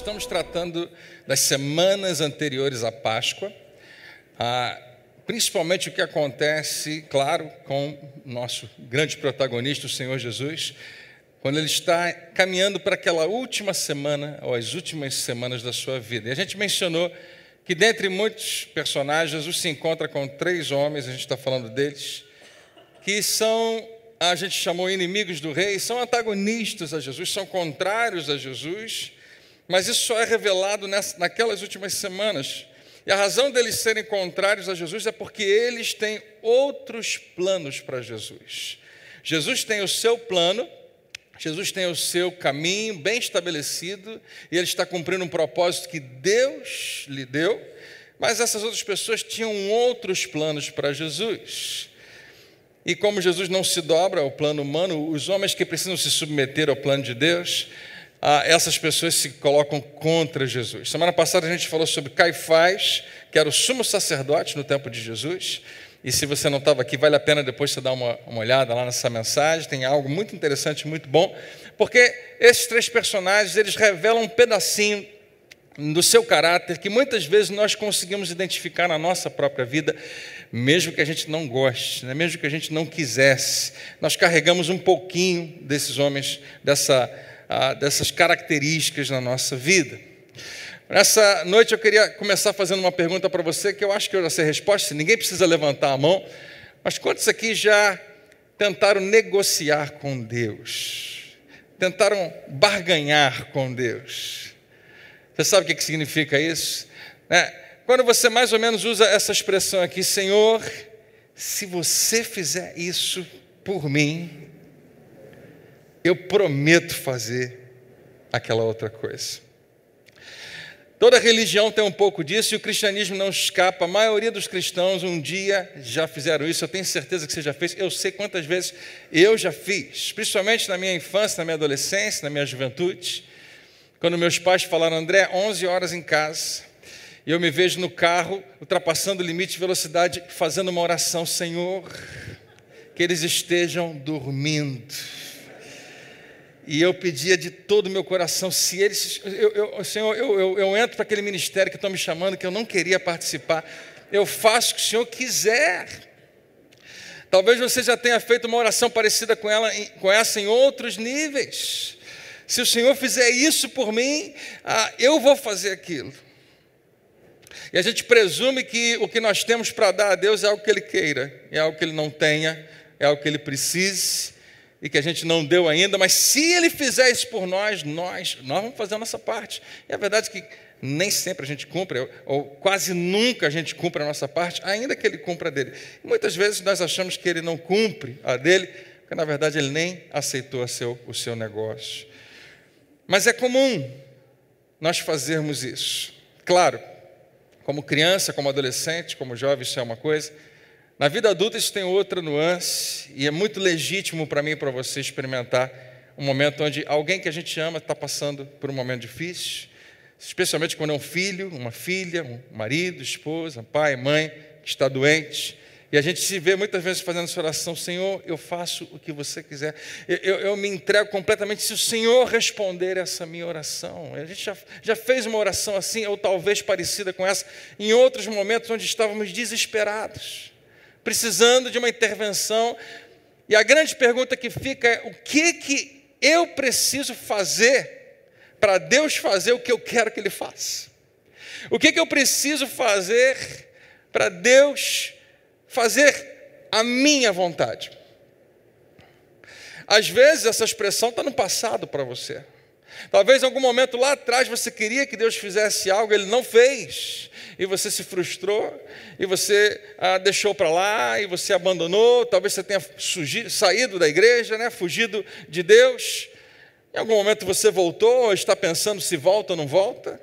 estamos tratando das semanas anteriores à Páscoa, principalmente o que acontece, claro, com o nosso grande protagonista, o Senhor Jesus, quando ele está caminhando para aquela última semana, ou as últimas semanas da sua vida. E a gente mencionou que, dentre muitos personagens, Jesus se encontra com 3 homens, a gente está falando deles, que são, a gente chamou inimigos do rei, são antagonistas a Jesus, são contrários a Jesus, mas isso só é revelado naquelas últimas semanas. E a razão deles serem contrários a Jesus é porque eles têm outros planos para Jesus. Jesus tem o seu plano, Jesus tem o seu caminho bem estabelecido, e ele está cumprindo um propósito que Deus lhe deu, mas essas outras pessoas tinham outros planos para Jesus. E como Jesus não se dobra ao plano humano, os homens que precisam se submeter ao plano de Deus, essas pessoas se colocam contra Jesus. Semana passada a gente falou sobre Caifás, que era o sumo sacerdote no tempo de Jesus, e se você não estava aqui, vale a pena depois você dar uma olhada lá nessa mensagem, tem algo muito interessante, muito bom, porque esses 3 personagens, eles revelam um pedacinho do seu caráter que muitas vezes nós conseguimos identificar na nossa própria vida, mesmo que a gente não goste, né? Mesmo que a gente não quisesse, nós carregamos um pouquinho desses homens, dessas características na nossa vida. Nessa noite eu queria começar fazendo uma pergunta para você, que eu acho que eu já sei a resposta, ninguém precisa levantar a mão, mas quantos aqui já tentaram negociar com Deus? Tentaram barganhar com Deus? Você sabe o que significa isso? Quando você mais ou menos usa essa expressão aqui, Senhor, se você fizer isso por mim, eu prometo fazer aquela outra coisa. Toda religião tem um pouco disso e o cristianismo não escapa. A maioria dos cristãos um dia já fizeram isso. Eu tenho certeza que você já fez. Eu sei quantas vezes eu já fiz, principalmente na minha infância, na minha adolescência, na minha juventude. Quando meus pais falaram, André, 11 horas em casa, e eu me vejo no carro, ultrapassando o limite de velocidade, fazendo uma oração, Senhor, que eles estejam dormindo. E eu pedia de todo o meu coração, se eles, Senhor, eu entro para aquele ministério que estão me chamando, que eu não queria participar, eu faço o que o Senhor quiser. Talvez você já tenha feito uma oração parecida com essa em outros níveis. Se o Senhor fizer isso por mim, eu vou fazer aquilo. E a gente presume que o que nós temos para dar a Deus é algo que Ele queira, é algo que Ele não tenha, é algo que Ele precise, e que a gente não deu ainda, mas se Ele fizer isso por nós vamos fazer a nossa parte. E a verdade é que nem sempre a gente cumpre, ou quase nunca a gente cumpre a nossa parte, ainda que Ele cumpra a dele. E muitas vezes nós achamos que Ele não cumpre a dele, porque na verdade Ele nem aceitou o seu negócio. Mas é comum nós fazermos isso. Claro, como criança, como adolescente, como jovem, isso é uma coisa. Na vida adulta isso tem outra nuance, e é muito legítimo para mim e para você experimentar um momento onde alguém que a gente ama está passando por um momento difícil, especialmente quando é um filho, uma filha, um marido, esposa, pai, mãe, que está doente, e a gente se vê muitas vezes fazendo essa oração, Senhor, eu faço o que você quiser, eu me entrego completamente, se o Senhor responder essa minha oração. A gente já fez uma oração assim, ou talvez parecida com essa, em outros momentos onde estávamos desesperados, precisando de uma intervenção, e a grande pergunta que fica é, o que eu preciso fazer para Deus fazer o que eu quero que Ele faça? O que eu preciso fazer para Deus fazer a minha vontade? Às vezes essa expressão está no passado para você. Talvez em algum momento lá atrás você queria que Deus fizesse algo, Ele não fez, e você se frustrou, e você deixou para lá, e você abandonou, talvez você tenha saído da igreja, fugido de Deus. Em algum momento você voltou, ou está pensando se volta ou não volta,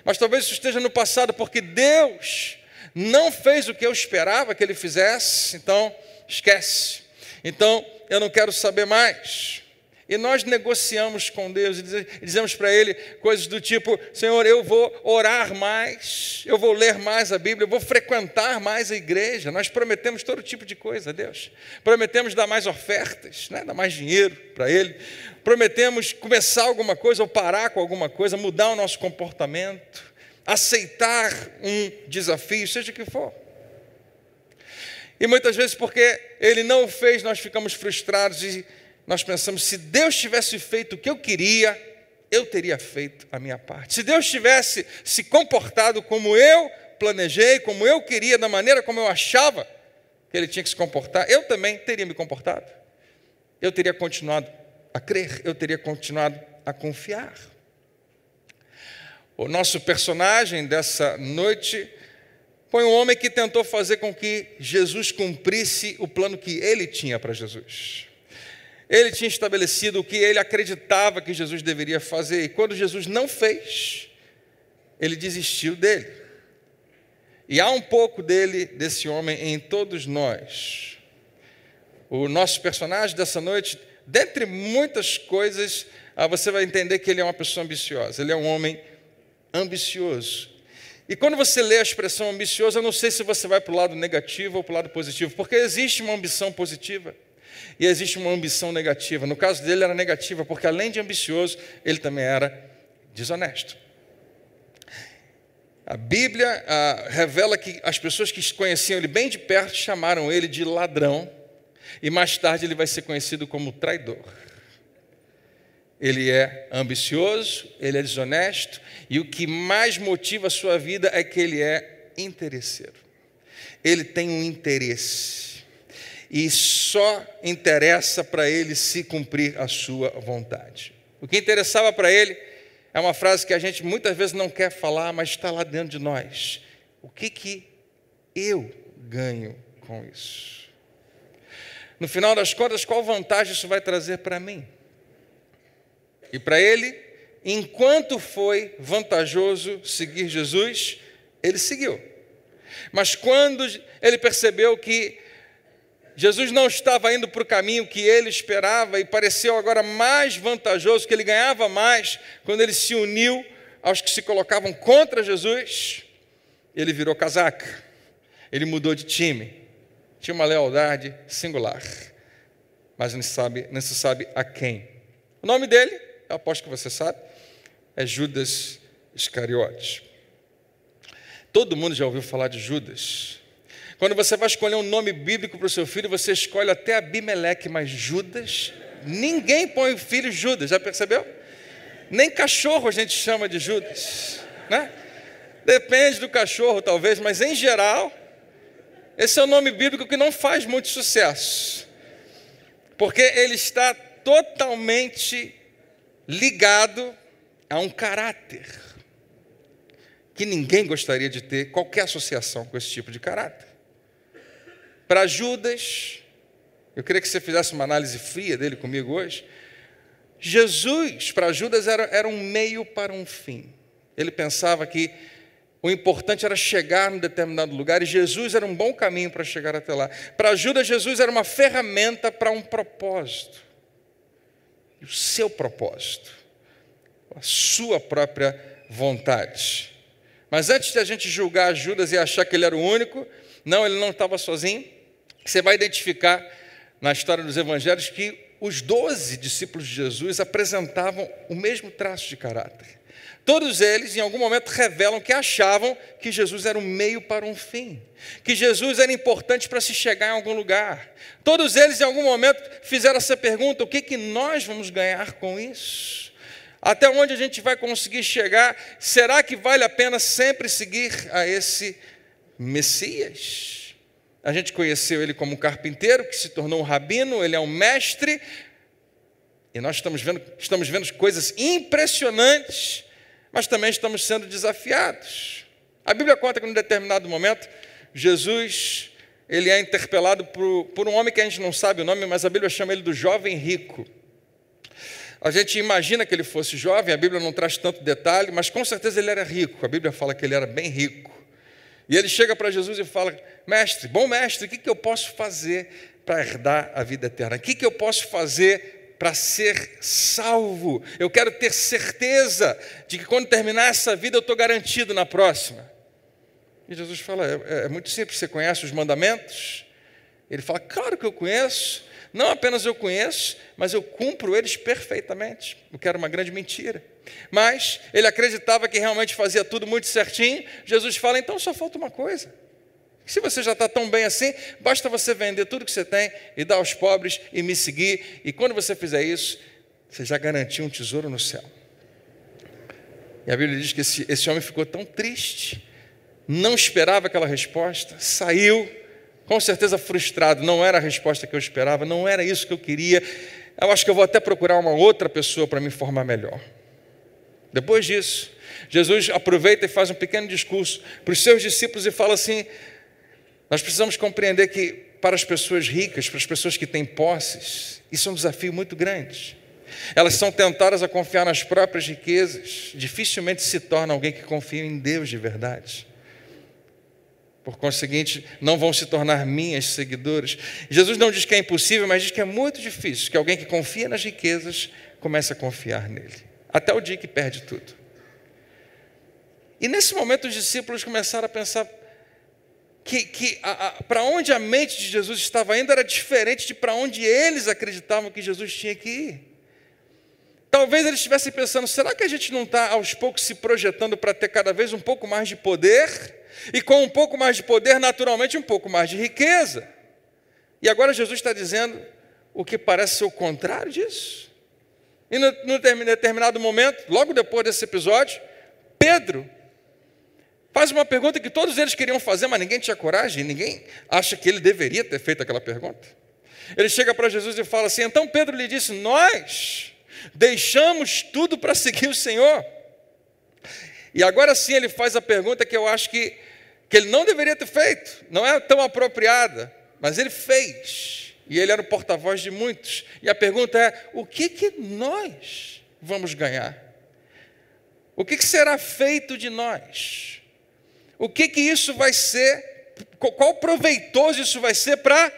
mas talvez isso esteja no passado, porque Deus não fez o que eu esperava que Ele fizesse, então esquece. Então eu não quero saber mais. E nós negociamos com Deus e dizemos para Ele coisas do tipo: Senhor, eu vou orar mais, eu vou ler mais a Bíblia, eu vou frequentar mais a igreja. Nós prometemos todo tipo de coisa a Deus. Prometemos dar mais ofertas, né? Dar mais dinheiro para Ele. Prometemos começar alguma coisa ou parar com alguma coisa, mudar o nosso comportamento, aceitar um desafio, seja o que for. E muitas vezes, porque Ele não o fez, nós ficamos frustrados e nós pensamos: se Deus tivesse feito o que eu queria, eu teria feito a minha parte. Se Deus tivesse se comportado como eu planejei, como eu queria, da maneira como eu achava que Ele tinha que se comportar, eu também teria me comportado. Eu teria continuado a crer, eu teria continuado a confiar. O nosso personagem dessa noite foi um homem que tentou fazer com que Jesus cumprisse o plano que ele tinha para Jesus. Ele tinha estabelecido o que ele acreditava que Jesus deveria fazer, e quando Jesus não fez, ele desistiu dele. E há um pouco desse homem em todos nós. O nosso personagem dessa noite, dentre muitas coisas, você vai entender que ele é uma pessoa ambiciosa, ele é um homem ambicioso. E quando você lê a expressão ambicioso, eu não sei se você vai para o lado negativo ou para o lado positivo, porque existe uma ambição positiva e existe uma ambição negativa. No caso dele era negativa, porque além de ambicioso, ele também era desonesto. A Bíblia revela que as pessoas que conheciam ele bem de perto chamaram ele de ladrão, e mais tarde ele vai ser conhecido como traidor. Ele é ambicioso, ele é desonesto, e o que mais motiva a sua vida é que ele é interesseiro. Ele tem um interesse, e só interessa para ele se cumprir a sua vontade. O que interessava para ele é uma frase que a gente muitas vezes não quer falar, mas está lá dentro de nós. O que eu ganho com isso? No final das contas, qual vantagem isso vai trazer para mim? E para ele, enquanto foi vantajoso seguir Jesus, ele seguiu. Mas quando ele percebeu que Jesus não estava indo para o caminho que ele esperava e pareceu agora mais vantajoso, que ele ganhava mais, quando ele se uniu aos que se colocavam contra Jesus, ele virou casaca, ele mudou de time, tinha uma lealdade singular, mas não se sabe a quem. O nome dele, eu aposto que você sabe, é Judas Iscariotes. Todo mundo já ouviu falar de Judas. Quando você vai escolher um nome bíblico para o seu filho, você escolhe até Abimeleque, mas Judas, ninguém põe o filho Judas, já percebeu? Nem cachorro a gente chama de Judas, né? Depende do cachorro talvez, mas em geral, esse é o nome bíblico que não faz muito sucesso, porque ele está totalmente ligado a um caráter que ninguém gostaria de ter qualquer associação com esse tipo de caráter. Para Judas, eu queria que você fizesse uma análise fria dele comigo hoje. Jesus, para Judas, era um meio para um fim. Ele pensava que o importante era chegar num determinado lugar, e Jesus era um bom caminho para chegar até lá. Para Judas, Jesus era uma ferramenta para um propósito. E o seu propósito, a sua própria vontade. Mas antes de a gente julgar Judas e achar que ele era o único, não, ele não estava sozinho. Você vai identificar na história dos evangelhos que os 12 discípulos de Jesus apresentavam o mesmo traço de caráter. Todos eles, em algum momento, revelam que achavam que Jesus era um meio para um fim, que Jesus era importante para se chegar em algum lugar. Todos eles, em algum momento, fizeram essa pergunta: o que nós vamos ganhar com isso? Até onde a gente vai conseguir chegar? Será que vale a pena sempre seguir a esse Messias? A gente conheceu ele como um carpinteiro, que se tornou um rabino, ele é um mestre, e nós estamos vendo coisas impressionantes, mas também estamos sendo desafiados. A Bíblia conta que, em um determinado momento, Jesus ele é interpelado por um homem que a gente não sabe o nome, mas a Bíblia chama ele do jovem rico. A gente imagina que ele fosse jovem, a Bíblia não traz tanto detalhe, mas com certeza ele era rico. A Bíblia fala que ele era bem rico. E ele chega para Jesus e fala: mestre, bom mestre, o que eu posso fazer para herdar a vida eterna? O que eu posso fazer para ser salvo. Eu quero ter certeza de que quando terminar essa vida eu estou garantido na próxima. E Jesus fala, é muito simples, você conhece os mandamentos? Ele fala, claro que eu conheço. Não apenas eu conheço, mas eu cumpro eles perfeitamente. O que era uma grande mentira. Mas ele acreditava que realmente fazia tudo muito certinho. Jesus fala, então só falta uma coisa. Se você já está tão bem assim, basta você vender tudo que você tem e dar aos pobres e me seguir. E quando você fizer isso, você já garantiu um tesouro no céu. E a Bíblia diz que esse homem ficou tão triste, não esperava aquela resposta, saiu com certeza frustrado. Não era a resposta que eu esperava, não era isso que eu queria. Eu acho que eu vou até procurar uma outra pessoa para me informar melhor. Depois disso, Jesus aproveita e faz um pequeno discurso para os seus discípulos e fala assim, nós precisamos compreender que para as pessoas ricas, para as pessoas que têm posses, isso é um desafio muito grande. Elas são tentadas a confiar nas próprias riquezas, dificilmente se torna alguém que confia em Deus de verdade. Por conseguinte, não vão se tornar minhas seguidoras. Jesus não diz que é impossível, mas diz que é muito difícil que alguém que confia nas riquezas comece a confiar nele. Até o dia que perde tudo. E nesse momento os discípulos começaram a pensar que para onde a mente de Jesus estava indo era diferente de para onde eles acreditavam que Jesus tinha que ir. Talvez eles estivessem pensando, será que a gente não está aos poucos se projetando para ter cada vez um pouco mais de poder? E com um pouco mais de poder, naturalmente, um pouco mais de riqueza. E agora Jesus está dizendo o que parece ser o contrário disso. E num determinado momento, logo depois desse episódio, Pedro faz uma pergunta que todos eles queriam fazer, mas ninguém tinha coragem, ninguém acha que ele deveria ter feito aquela pergunta. Ele chega para Jesus e fala assim, então Pedro lhe disse, nós deixamos tudo para seguir o Senhor. E agora sim ele faz a pergunta que eu acho que ele não deveria ter feito, não é tão apropriada, mas ele fez, e ele era o porta-voz de muitos, e a pergunta é, o que nós vamos ganhar? O que será feito de nós? O que isso vai ser, qual proveitoso isso vai ser para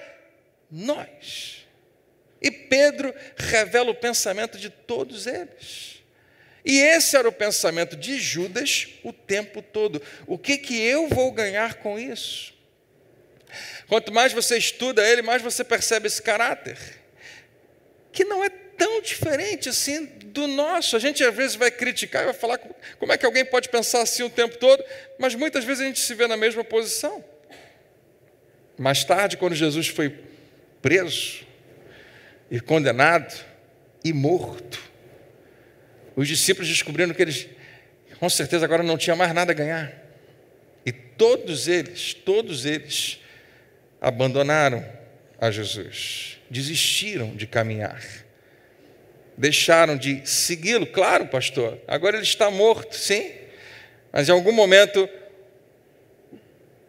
nós? E Pedro revela o pensamento de todos eles. E esse era o pensamento de Judas o tempo todo. O que eu vou ganhar com isso? Quanto mais você estuda ele, mais você percebe esse caráter, que não é tão diferente assim do nosso. A gente às vezes vai criticar e vai falar como é que alguém pode pensar assim o tempo todo, mas muitas vezes a gente se vê na mesma posição. Mais tarde, quando Jesus foi preso e condenado e morto, os discípulos descobriram que eles, com certeza, agora não tinham mais nada a ganhar. E todos eles abandonaram a Jesus, desistiram de caminhar, deixaram de segui-lo. Claro, pastor, agora ele está morto, sim, mas em algum momento,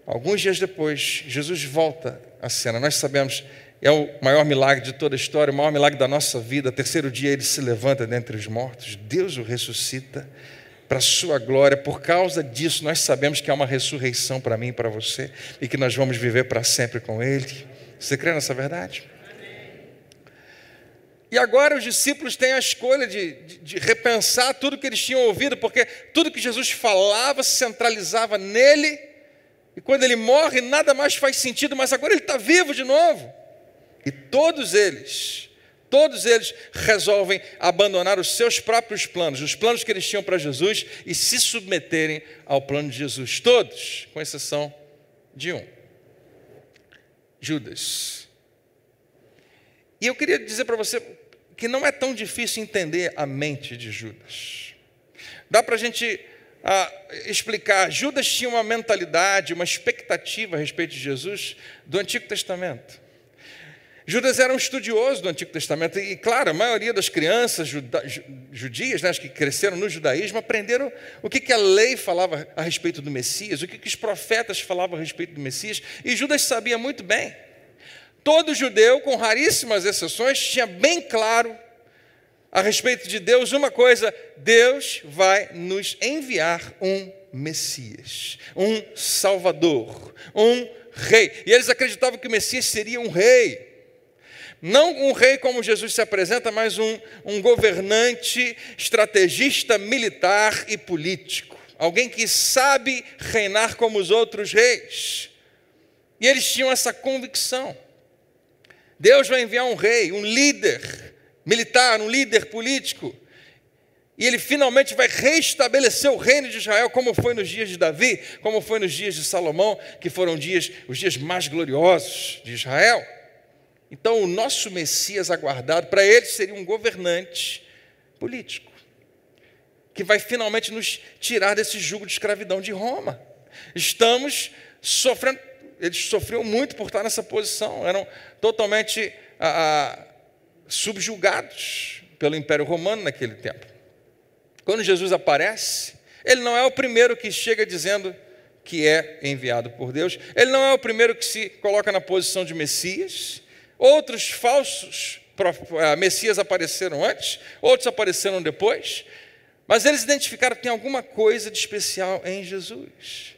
alguns dias depois, Jesus volta à cena. Nós sabemos, é o maior milagre de toda a história, o maior milagre da nossa vida. Terceiro dia ele se levanta dentre os mortos, Deus o ressuscita para a sua glória. Por causa disso nós sabemos que há uma ressurreição para mim e para você, e que nós vamos viver para sempre com ele. Você crê nessa verdade? E agora os discípulos têm a escolha de repensar tudo que eles tinham ouvido, porque tudo que Jesus falava se centralizava nele, e quando ele morre nada mais faz sentido, mas agora ele está vivo de novo. E todos eles resolvem abandonar os seus próprios planos, os planos que eles tinham para Jesus, e se submeterem ao plano de Jesus. Todos, com exceção de um, Judas. E eu queria dizer para você que não é tão difícil entender a mente de Judas. Dá para a gente explicar. Judas tinha uma mentalidade, uma expectativa a respeito de Jesus do Antigo Testamento. Judas era um estudioso do Antigo Testamento e, claro, a maioria das crianças judias, né, as que cresceram no judaísmo, aprenderam o que a lei falava a respeito do Messias, o que os profetas falavam a respeito do Messias, e Judas sabia muito bem. Todo judeu, com raríssimas exceções, tinha bem claro a respeito de Deus uma coisa: Deus vai nos enviar um Messias, um Salvador, um rei. E eles acreditavam que o Messias seria um rei. Não um rei como Jesus se apresenta, mas um governante, estrategista militar e político. Alguém que sabe reinar como os outros reis. E eles tinham essa convicção. Deus vai enviar um rei, um líder militar, um líder político. E ele finalmente vai restabelecer o reino de Israel, como foi nos dias de Davi, como foi nos dias de Salomão, que foram os dias mais gloriosos de Israel. Então, o nosso Messias aguardado, para ele, seria um governante político, que vai finalmente nos tirar desse jugo de escravidão de Roma. Estamos sofrendo, eles sofriam muito por estar nessa posição, eram totalmente subjugados pelo Império Romano naquele tempo. Quando Jesus aparece, ele não é o primeiro que chega dizendo que é enviado por Deus, ele não é o primeiro que se coloca na posição de Messias. Outros falsos Messias apareceram antes, outros apareceram depois, mas eles identificaram que tem alguma coisa de especial em Jesus.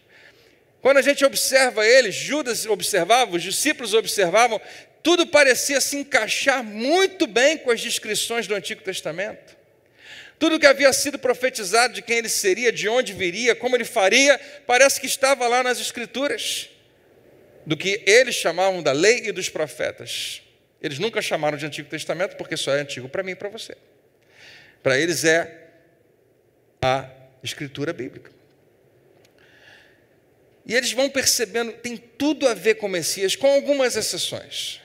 Quando a gente observa ele, Judas observava, os discípulos observavam, tudo parecia se encaixar muito bem com as descrições do Antigo Testamento. Tudo que havia sido profetizado de quem ele seria, de onde viria, como ele faria, parece que estava lá nas Escrituras, do que eles chamavam da lei e dos profetas. Eles nunca chamaram de Antigo Testamento, porque só é antigo para mim e para você. Para eles é a Escritura bíblica. E eles vão percebendo, tem tudo a ver com o Messias, com algumas exceções.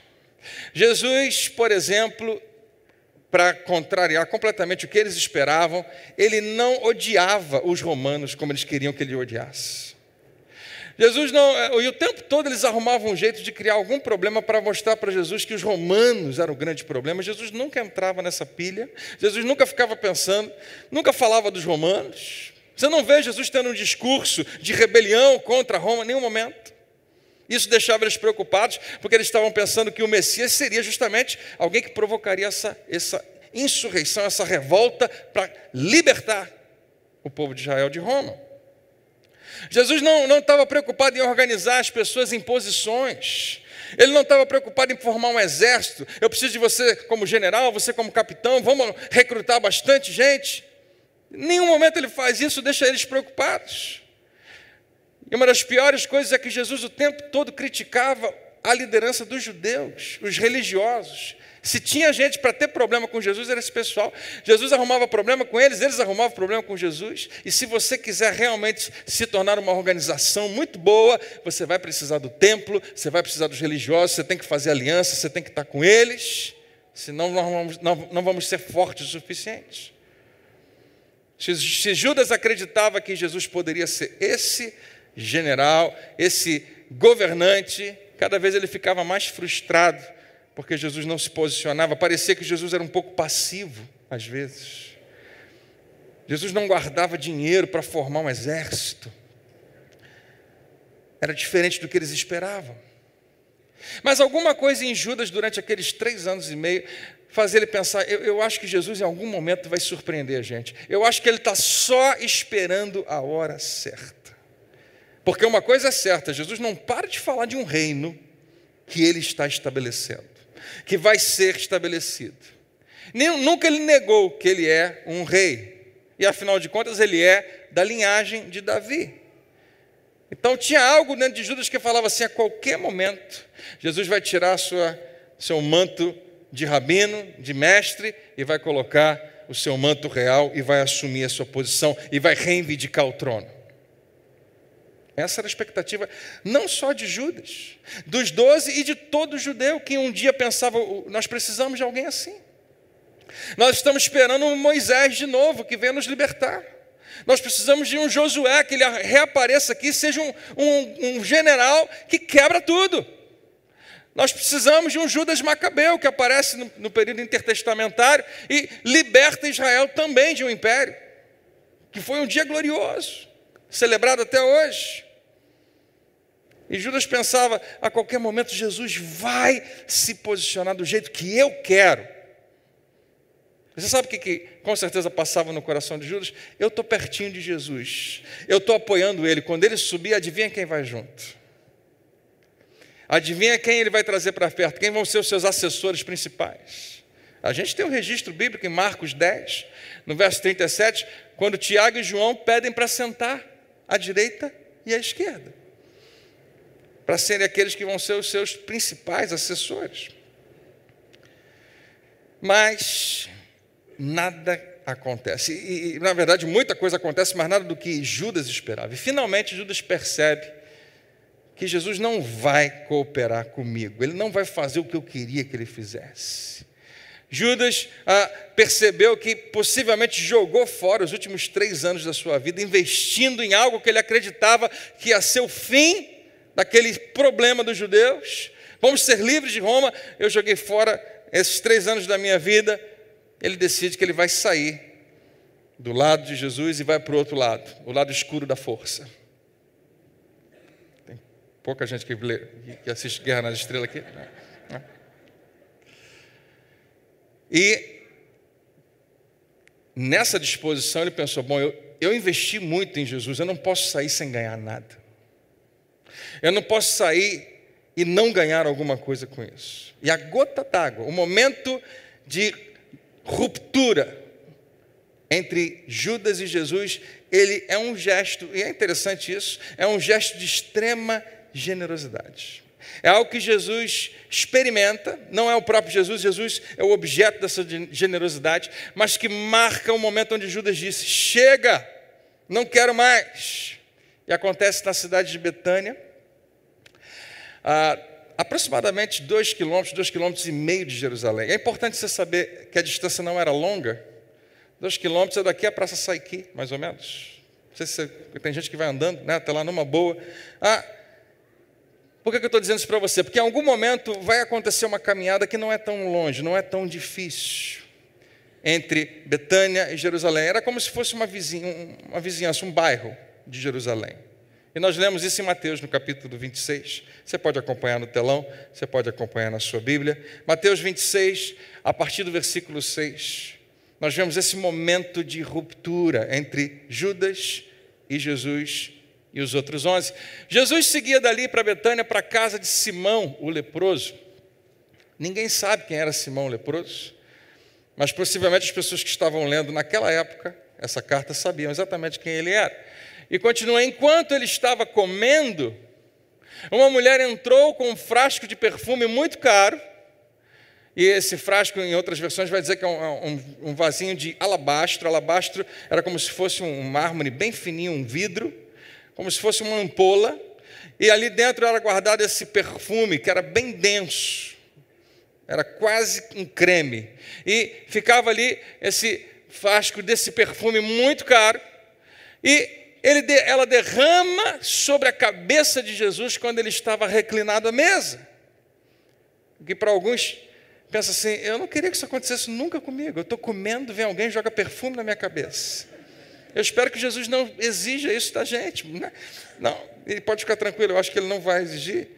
Jesus, por exemplo, para contrariar completamente o que eles esperavam, ele não odiava os romanos como eles queriam que ele odiasse. Jesus não, e o tempo todo eles arrumavam um jeito de criar algum problema para mostrar para Jesus que os romanos eram o grande problema. Jesus nunca entrava nessa pilha, Jesus nunca ficava pensando, nunca falava dos romanos. Você não vê Jesus tendo um discurso de rebelião contra Roma em nenhum momento. Isso deixava eles preocupados, porque eles estavam pensando que o Messias seria justamente alguém que provocaria essa insurreição, essa revolta para libertar o povo de Israel de Roma. Jesus não estava preocupado em organizar as pessoas em posições. Ele não estava preocupado em formar um exército. Eu preciso de você como general, você como capitão, vamos recrutar bastante gente. Em nenhum momento ele faz isso, deixa eles preocupados. E uma das piores coisas é que Jesus o tempo todo criticava a liderança dos judeus, os religiosos. Se tinha gente para ter problema com Jesus, era esse pessoal. Jesus arrumava problema com eles, eles arrumavam problema com Jesus. E se você quiser realmente se tornar uma organização muito boa, você vai precisar do templo, você vai precisar dos religiosos, você tem que fazer aliança, você tem que estar com eles, senão não vamos ser fortes o suficiente. Se Judas acreditava que Jesus poderia ser esse general, esse governante, cada vez ele ficava mais frustrado, porque Jesus não se posicionava. Parecia que Jesus era um pouco passivo, às vezes. Jesus não guardava dinheiro para formar um exército. Era diferente do que eles esperavam. Mas alguma coisa em Judas, durante aqueles 3 anos e meio, fazia ele pensar, eu acho que Jesus em algum momento vai surpreender a gente. Eu acho que ele está só esperando a hora certa. Porque uma coisa é certa, Jesus não para de falar de um reino que ele está estabelecendo, que vai ser estabelecido. Nunca ele negou que ele é um rei. E afinal de contas ele é da linhagem de Davi. Então tinha algo dentro de Judas que falava assim, a qualquer momento, Jesus vai tirar seu manto de rabino, de mestre, e vai colocar o seu manto real e vai assumir a sua posição e vai reivindicar o trono. Essa era a expectativa, não só de Judas, dos 12 e de todo judeu que um dia pensava, nós precisamos de alguém assim. Nós estamos esperando um Moisés de novo, que venha nos libertar. Nós precisamos de um Josué, que ele reapareça aqui, seja um general que quebra tudo. Nós precisamos de um Judas Macabeu, que aparece no período intertestamentário e liberta Israel também de um império, que foi um dia glorioso, celebrado até hoje. E Judas pensava, a qualquer momento Jesus vai se posicionar do jeito que eu quero. Você sabe o que com certeza passava no coração de Judas? Eu estou pertinho de Jesus, eu estou apoiando ele, quando ele subir, adivinha quem vai junto? Adivinha quem ele vai trazer para perto? Quem vão ser os seus assessores principais? A gente tem um registro bíblico em Marcos 10, no verso 37, quando Tiago e João pedem para sentar à direita e à esquerda, para serem aqueles que vão ser os seus principais assessores. Mas nada acontece. E, na verdade, muita coisa acontece, mas nada do que Judas esperava. E, finalmente, Judas percebe que Jesus não vai cooperar comigo. Ele não vai fazer o que eu queria que ele fizesse. Judas percebeu que possivelmente jogou fora os últimos 3 anos da sua vida, investindo em algo que ele acreditava que ia ser o fim daquele problema dos judeus. Vamos ser livres de Roma. Eu joguei fora esses 3 anos da minha vida. Ele decide que ele vai sair do lado de Jesus e vai para o outro lado, o lado escuro da força. Tem pouca gente que assiste Guerra nas Estrelas aqui. E nessa disposição ele pensou, bom, eu investi muito em Jesus, eu não posso sair sem ganhar nada. Eu não posso sair e não ganhar alguma coisa com isso. E a gota d'água, o momento de ruptura entre Judas e Jesus, ele é um gesto, e é interessante isso, é um gesto de extrema generosidade. É algo que Jesus experimenta, não é o próprio Jesus, Jesus é o objeto dessa generosidade, mas que marca o momento onde Judas disse, chega, não quero mais. E acontece na cidade de Betânia, aproximadamente 2 quilômetros e meio de Jerusalém. É importante você saber que a distância não era longa. 2 quilômetros é daqui à Praça Saiqui, mais ou menos. Não sei se tem gente que vai andando, né, até lá numa boa. Por que eu estou dizendo isso para você? Porque em algum momento vai acontecer uma caminhada que não é tão longe, não é tão difícil, entre Betânia e Jerusalém. Era como se fosse uma vizinhança, um bairro de Jerusalém. E nós lemos isso em Mateus, no capítulo 26. Você pode acompanhar no telão, você pode acompanhar na sua Bíblia. Mateus 26, a partir do versículo 6, nós vemos esse momento de ruptura entre Judas e Jesus e os outros 11. Jesus seguia dali para Betânia, para a casa de Simão, o leproso. Ninguém sabe quem era Simão o leproso, mas possivelmente as pessoas que estavam lendo naquela época essa carta sabiam exatamente quem ele era. E continua, enquanto ele estava comendo, uma mulher entrou com um frasco de perfume muito caro, e esse frasco, em outras versões, vai dizer que é um vasinho de alabastro. Alabastro era como se fosse um mármore bem fininho, um vidro, como se fosse uma ampola, e ali dentro era guardado esse perfume, que era bem denso, era quase um creme, e ficava ali esse frasco desse perfume muito caro, e ela derrama sobre a cabeça de Jesus quando ele estava reclinado à mesa. Que para alguns pensa assim, eu não queria que isso acontecesse nunca comigo. Eu estou comendo, vem alguém e joga perfume na minha cabeça. Eu espero que Jesus não exija isso da gente. Não, ele pode ficar tranquilo, eu acho que ele não vai exigir.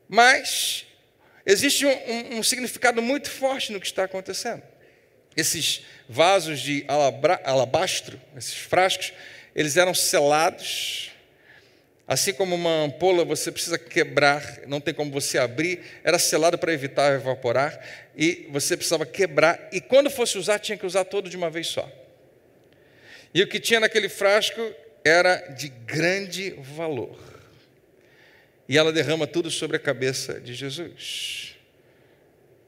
Mas existe um significado muito forte no que está acontecendo. Esses vasos de alabastro, esses frascos, eles eram selados, assim como uma ampola você precisa quebrar, não tem como você abrir, era selado para evitar evaporar, e você precisava quebrar, e quando fosse usar, tinha que usar todo de uma vez só. E o que tinha naquele frasco era de grande valor. E ela derrama tudo sobre a cabeça de Jesus,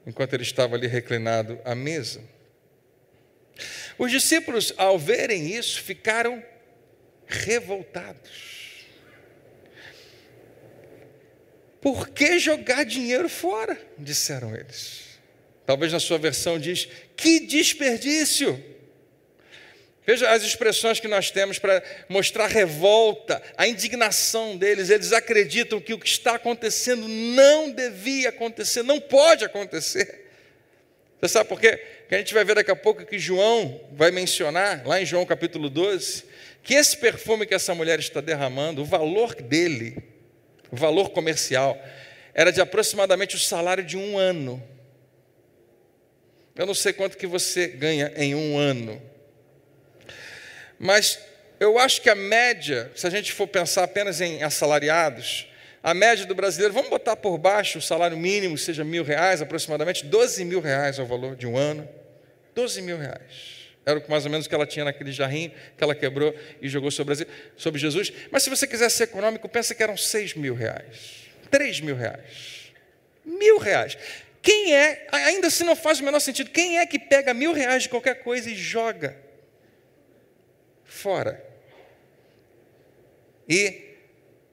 enquanto ele estava ali reclinado à mesa. Os discípulos, ao verem isso, ficaram revoltados. Por que jogar dinheiro fora? Disseram eles. Talvez na sua versão diz, que desperdício! Veja as expressões que nós temos para mostrar a revolta, a indignação deles. Eles acreditam que o que está acontecendo não devia acontecer, não pode acontecer. Você sabe por quê? Que a gente vai ver daqui a pouco que João vai mencionar, lá em João capítulo 12, que esse perfume que essa mulher está derramando, o valor dele, o valor comercial, era de aproximadamente o salário de 1 ano. Eu não sei quanto que você ganha em 1 ano, mas eu acho que a média, se a gente for pensar apenas em assalariados, A média do brasileiro, vamos botar por baixo o salário mínimo, seja R$1.000, aproximadamente R$12.000 é o valor de um ano. R$12.000. Era mais ou menos o que ela tinha naquele jarrinho que ela quebrou e jogou sobre Jesus. Mas se você quiser ser econômico, pensa que eram R$6.000, R$3.000, R$1.000. Quem é, ainda assim não faz o menor sentido, quem é que pega R$1.000 de qualquer coisa e joga fora? E,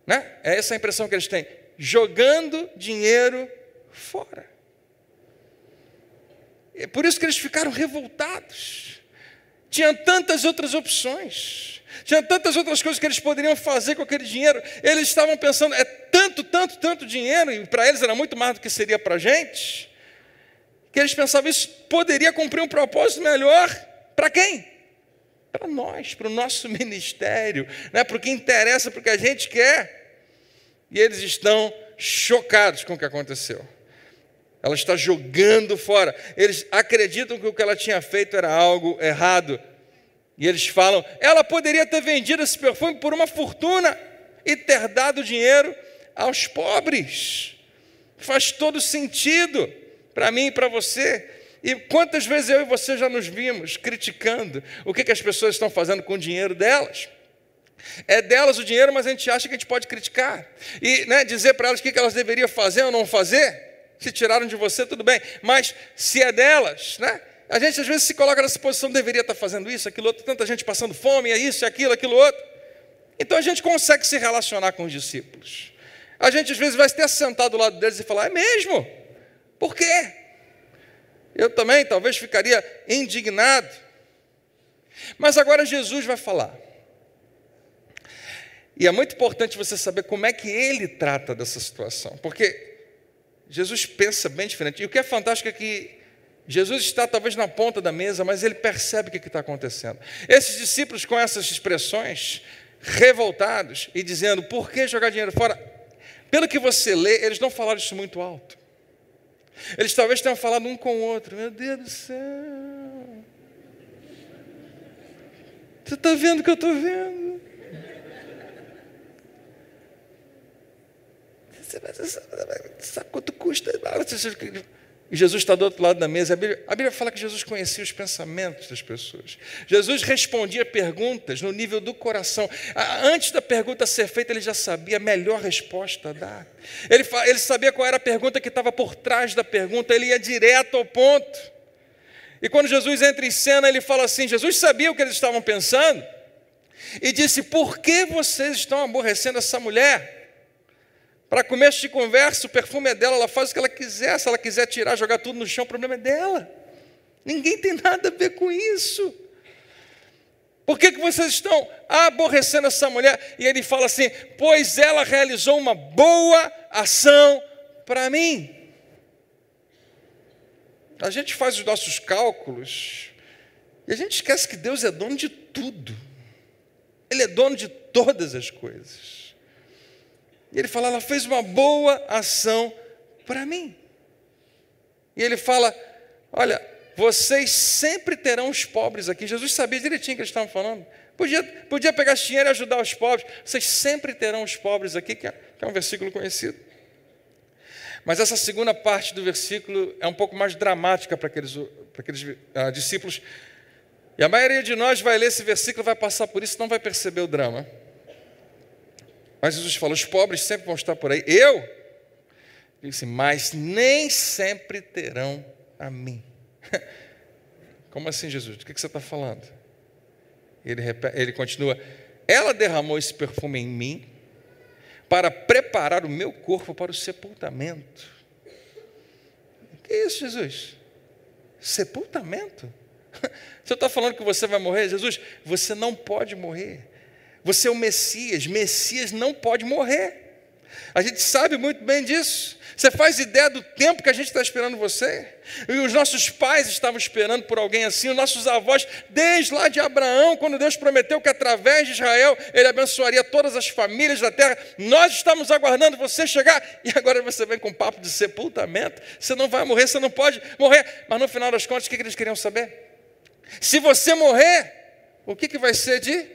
né, é essa a impressão que eles têm, jogando dinheiro fora. É por isso que eles ficaram revoltados. Tinha tantas outras opções, tinha tantas outras coisas que eles poderiam fazer com aquele dinheiro. Eles estavam pensando, é tanto dinheiro, e para eles era muito mais do que seria para a gente, que eles pensavam, isso poderia cumprir um propósito melhor. Para quem? Para nós, para o nosso ministério, né? Para o que interessa, para o que a gente quer. E eles estão chocados com o que aconteceu. Ela está jogando fora. Eles acreditam que o que ela tinha feito era algo errado. E eles falam, ela poderia ter vendido esse perfume por uma fortuna e ter dado dinheiro aos pobres. Faz todo sentido para mim e para você. E quantas vezes eu e você já nos vimos criticando o que as pessoas estão fazendo com o dinheiro delas? É delas o dinheiro, mas a gente acha que a gente pode criticar. E, né, dizer para elas o que elas deveriam fazer ou não fazer. Se tiraram de você, tudo bem. Mas se é delas, né? A gente às vezes se coloca nessa posição, deveria estar fazendo isso, aquilo outro, tanta gente passando fome, é isso, aquilo outro. Então a gente consegue se relacionar com os discípulos. A gente às vezes vai até sentar do lado deles e falar, é mesmo? Por quê? Eu também talvez ficaria indignado. Mas agora Jesus vai falar. E é muito importante você saber como é que ele trata dessa situação. Porque Jesus pensa bem diferente. E o que é fantástico é que Jesus está talvez na ponta da mesa, mas ele percebe o que está acontecendo. Esses discípulos com essas expressões, revoltados e dizendo, por que jogar dinheiro fora? Pelo que você lê, eles não falaram isso muito alto. Eles talvez tenham falado um com o outro. Meu Deus do céu. Você está vendo o que eu estou vendo? Sabe quanto custa? E Jesus está do outro lado da mesa. A Bíblia fala que Jesus conhecia os pensamentos das pessoas. Jesus respondia perguntas no nível do coração. Antes da pergunta ser feita, ele já sabia a melhor resposta a dar. Ele sabia qual era a pergunta que estava por trás da pergunta. Ele ia direto ao ponto. E quando Jesus entra em cena, ele fala assim, Jesus sabia o que eles estavam pensando e disse, por que vocês estão aborrecendo essa mulher? Para começo de conversa, o perfume é dela, ela faz o que ela quiser. Se ela quiser tirar, jogar tudo no chão, o problema é dela. Ninguém tem nada a ver com isso. Por que vocês estão aborrecendo essa mulher? E ele fala assim, pois ela realizou uma boa ação para mim. A gente faz os nossos cálculos e a gente esquece que Deus é dono de tudo. Ele é dono de todas as coisas. E ele fala, ela fez uma boa ação para mim. E ele fala, olha, vocês sempre terão os pobres aqui. Jesus sabia direitinho o que eles estavam falando. Podia pegar esse dinheiro e ajudar os pobres. Vocês sempre terão os pobres aqui, que é um versículo conhecido. Mas essa segunda parte do versículo é um pouco mais dramática para aqueles discípulos. E a maioria de nós vai ler esse versículo, vai passar por isso, não vai perceber o drama. Mas Jesus falou, os pobres sempre vão estar por aí. Eu disse, mas nem sempre terão a mim. Como assim, Jesus? Do que você está falando? Ele continua, ela derramou esse perfume em mim para preparar o meu corpo para o sepultamento. O que é isso, Jesus? Sepultamento? Você está falando que você vai morrer? Jesus, você não pode morrer. Você é o Messias. Messias não pode morrer. A gente sabe muito bem disso. Você faz ideia do tempo que a gente está esperando você? E os nossos pais estavam esperando por alguém assim, os nossos avós, desde lá de Abraão, quando Deus prometeu que através de Israel Ele abençoaria todas as famílias da terra. Nós estamos aguardando você chegar e agora você vem com papo de sepultamento. Você não vai morrer, você não pode morrer. Mas no final das contas, o que eles queriam saber? Se você morrer, o que vai ser de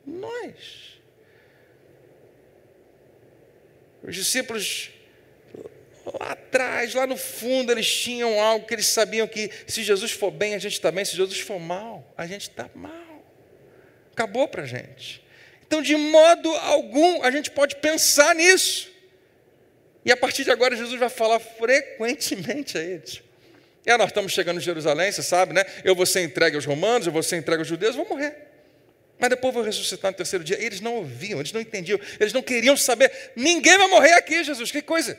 nós? Os discípulos, lá atrás, lá no fundo, eles tinham algo que eles sabiam que se Jesus for bem, a gente está bem. Se Jesus for mal, a gente está mal. Acabou para a gente. Então, de modo algum, a gente pode pensar nisso. E a partir de agora, Jesus vai falar frequentemente a eles. Nós estamos chegando em Jerusalém, você sabe, né? Eu vou ser entregue aos romanos, eu vou ser entregue aos judeus, vou morrer. Mas depois vou ressuscitar no terceiro dia. Eles não ouviam, eles não entendiam, eles não queriam saber. Ninguém vai morrer aqui, Jesus, que coisa.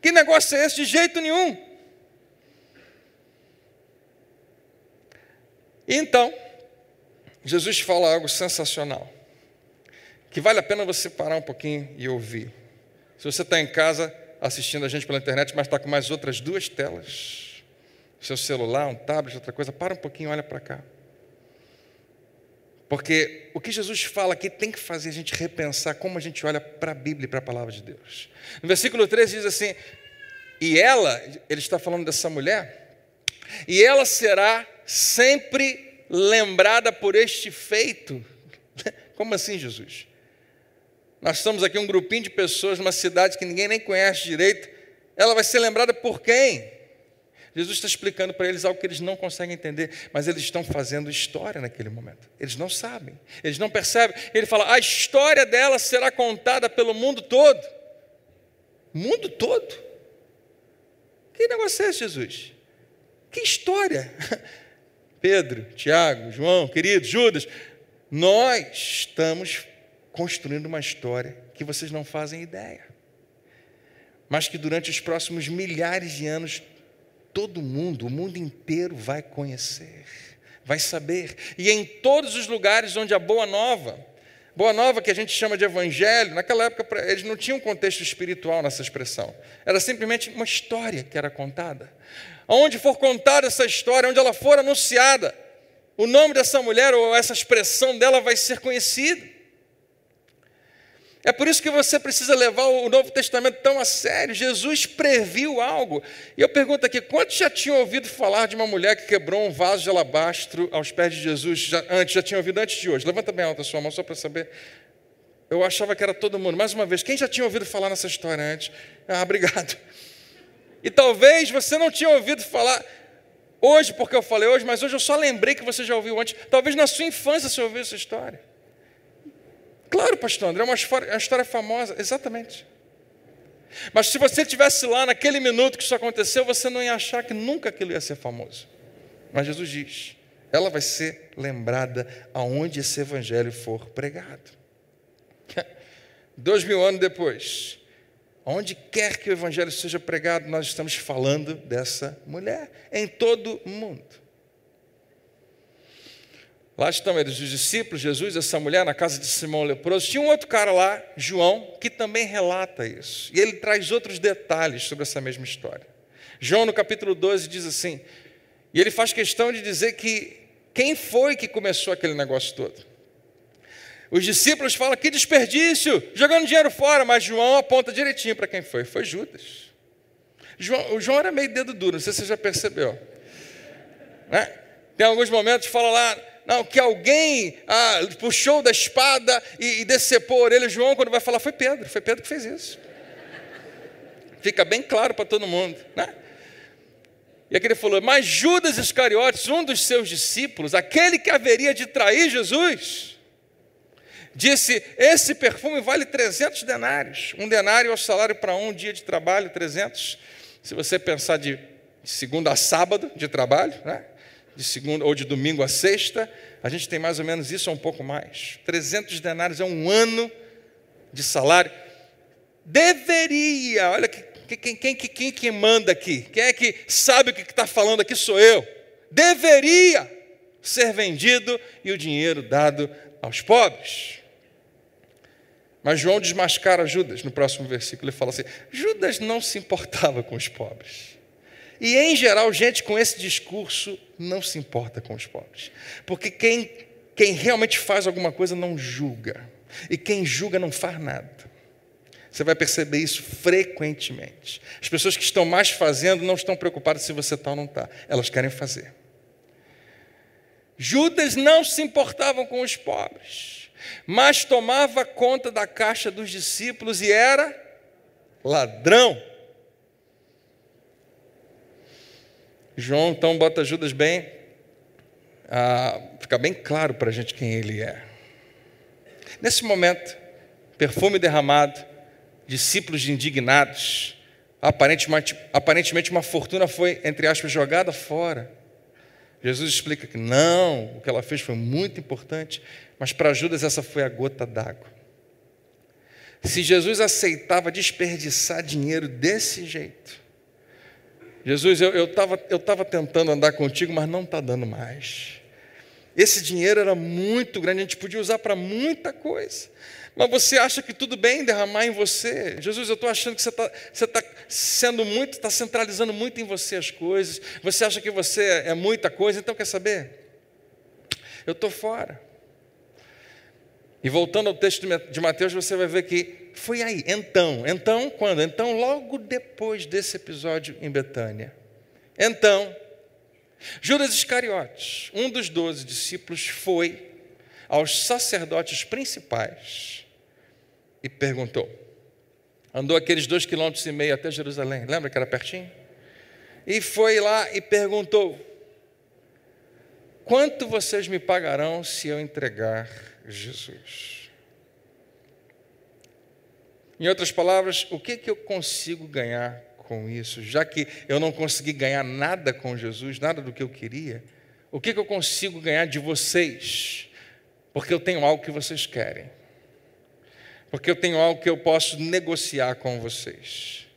Que negócio é esse? De jeito nenhum. E então, Jesus fala algo sensacional, que vale a pena você parar um pouquinho e ouvir. Se você está em casa assistindo a gente pela internet, mas está com mais outras 2 telas, seu celular, um tablet, outra coisa, para um pouquinho e olha para cá. Porque o que Jesus fala aqui tem que fazer a gente repensar como a gente olha para a Bíblia e para a palavra de Deus. No versículo 13 diz assim, e ela, ele está falando dessa mulher, e ela será sempre lembrada por este feito. Como assim, Jesus? Nós estamos aqui um grupinho de pessoas numa cidade que ninguém nem conhece direito. Ela vai ser lembrada por quem? Jesus está explicando para eles algo que eles não conseguem entender, mas eles estão fazendo história naquele momento. Eles não sabem, eles não percebem. Ele fala, a história dela será contada pelo mundo todo. Mundo todo? Que negócio é esse, Jesus? Que história? Pedro, Tiago, João, querido, Judas, nós estamos construindo uma história que vocês não fazem ideia, mas que durante os próximos milhares de anos, todo mundo, o mundo inteiro vai conhecer, vai saber. E em todos os lugares onde a Boa Nova que a gente chama de evangelho, naquela época eles não tinham um contexto espiritual nessa expressão. Era simplesmente uma história que era contada. Onde for contada essa história, onde ela for anunciada, o nome dessa mulher ou essa expressão dela vai ser conhecido. É por isso que você precisa levar o Novo Testamento tão a sério. Jesus previu algo. E eu pergunto aqui, quantos já tinham ouvido falar de uma mulher que quebrou um vaso de alabastro aos pés de Jesus? Já tinham ouvido antes de hoje? Levanta bem alta a sua mão, só para saber. Eu achava que era todo mundo. Mais uma vez, quem já tinha ouvido falar nessa história antes? Obrigado. E talvez você não tinha ouvido falar hoje, porque eu falei hoje, mas hoje eu só lembrei que você já ouviu antes. Talvez na sua infância você ouviu essa história. Claro, pastor André, é uma história famosa, exatamente. Mas se você estivesse lá naquele minuto que isso aconteceu, você não ia achar que nunca aquilo ia ser famoso. Mas Jesus diz, ela vai ser lembrada aonde esse evangelho for pregado. 2000 anos depois, onde quer que o evangelho seja pregado, nós estamos falando dessa mulher, em todo o mundo. Lá estão eles, os discípulos, Jesus, essa mulher na casa de Simão leproso. Tinha um outro cara lá, João, que também relata isso. E ele traz outros detalhes sobre essa mesma história. João, no capítulo 12, diz assim, e ele faz questão de dizer que quem foi que começou aquele negócio todo. Os discípulos falam, que desperdício, jogando dinheiro fora, mas João aponta direitinho para quem foi. Foi Judas. O João era meio dedo duro, não sei se você já percebeu. Né? Tem alguns momentos que fala lá, não, que alguém puxou da espada e decepou a orelha. João, quando vai falar, foi Pedro que fez isso. Fica bem claro para todo mundo, né? E aqui ele falou, mas Judas Iscariotes, um dos seus discípulos, aquele que haveria de trair Jesus, disse, esse perfume vale 300 denários. Um denário é o salário para um dia de trabalho, 300. Se você pensar de segunda a sábado de trabalho, né? De segunda ou de domingo a sexta, a gente tem mais ou menos isso, ou um pouco mais. 300 denários é um ano de salário. Deveria, olha, quem manda aqui? Quem é que sabe o que está falando aqui? Sou eu. Deveria ser vendido e o dinheiro dado aos pobres. Mas João desmascara Judas no próximo versículo. Ele fala assim, Judas não se importava com os pobres. E, em geral, gente com esse discurso não se importa com os pobres. Porque quem realmente faz alguma coisa não julga. E quem julga não faz nada. Você vai perceber isso frequentemente. As pessoas que estão mais fazendo não estão preocupadas se você está ou não está. Elas querem fazer. Judas não se importava com os pobres, mas tomava conta da caixa dos discípulos e era ladrão. João então bota Judas bem, fica bem claro para a gente quem ele é. Nesse momento, perfume derramado, discípulos indignados, aparentemente uma fortuna foi, entre aspas, jogada fora. Jesus explica que não, o que ela fez foi muito importante, mas para Judas essa foi a gota d'água. Se Jesus aceitava desperdiçar dinheiro desse jeito, Jesus, eu estava tentando andar contigo, mas não está dando mais. Esse dinheiro era muito grande, a gente podia usar para muita coisa. Mas você acha que tudo bem derramar em você? Jesus, eu estou achando que você está sendo muito, está centralizando muito em você as coisas. Você acha que você é muita coisa, então quer saber? Eu estou fora. E voltando ao texto de Mateus, você vai ver que foi aí. Então quando? Então logo depois desse episódio em Betânia. Então, Judas Iscariotes, um dos 12 discípulos, foi aos sacerdotes principais e perguntou. Andou aqueles 2,5 km até Jerusalém, lembra que era pertinho? E foi lá e perguntou: quanto vocês me pagarão se eu entregar Jesus? Em outras palavras, o que eu consigo ganhar com isso? Já que eu não consegui ganhar nada com Jesus, nada do que eu queria, o que eu consigo ganhar de vocês? Porque eu tenho algo que vocês querem. Porque eu tenho algo que eu posso negociar com vocês.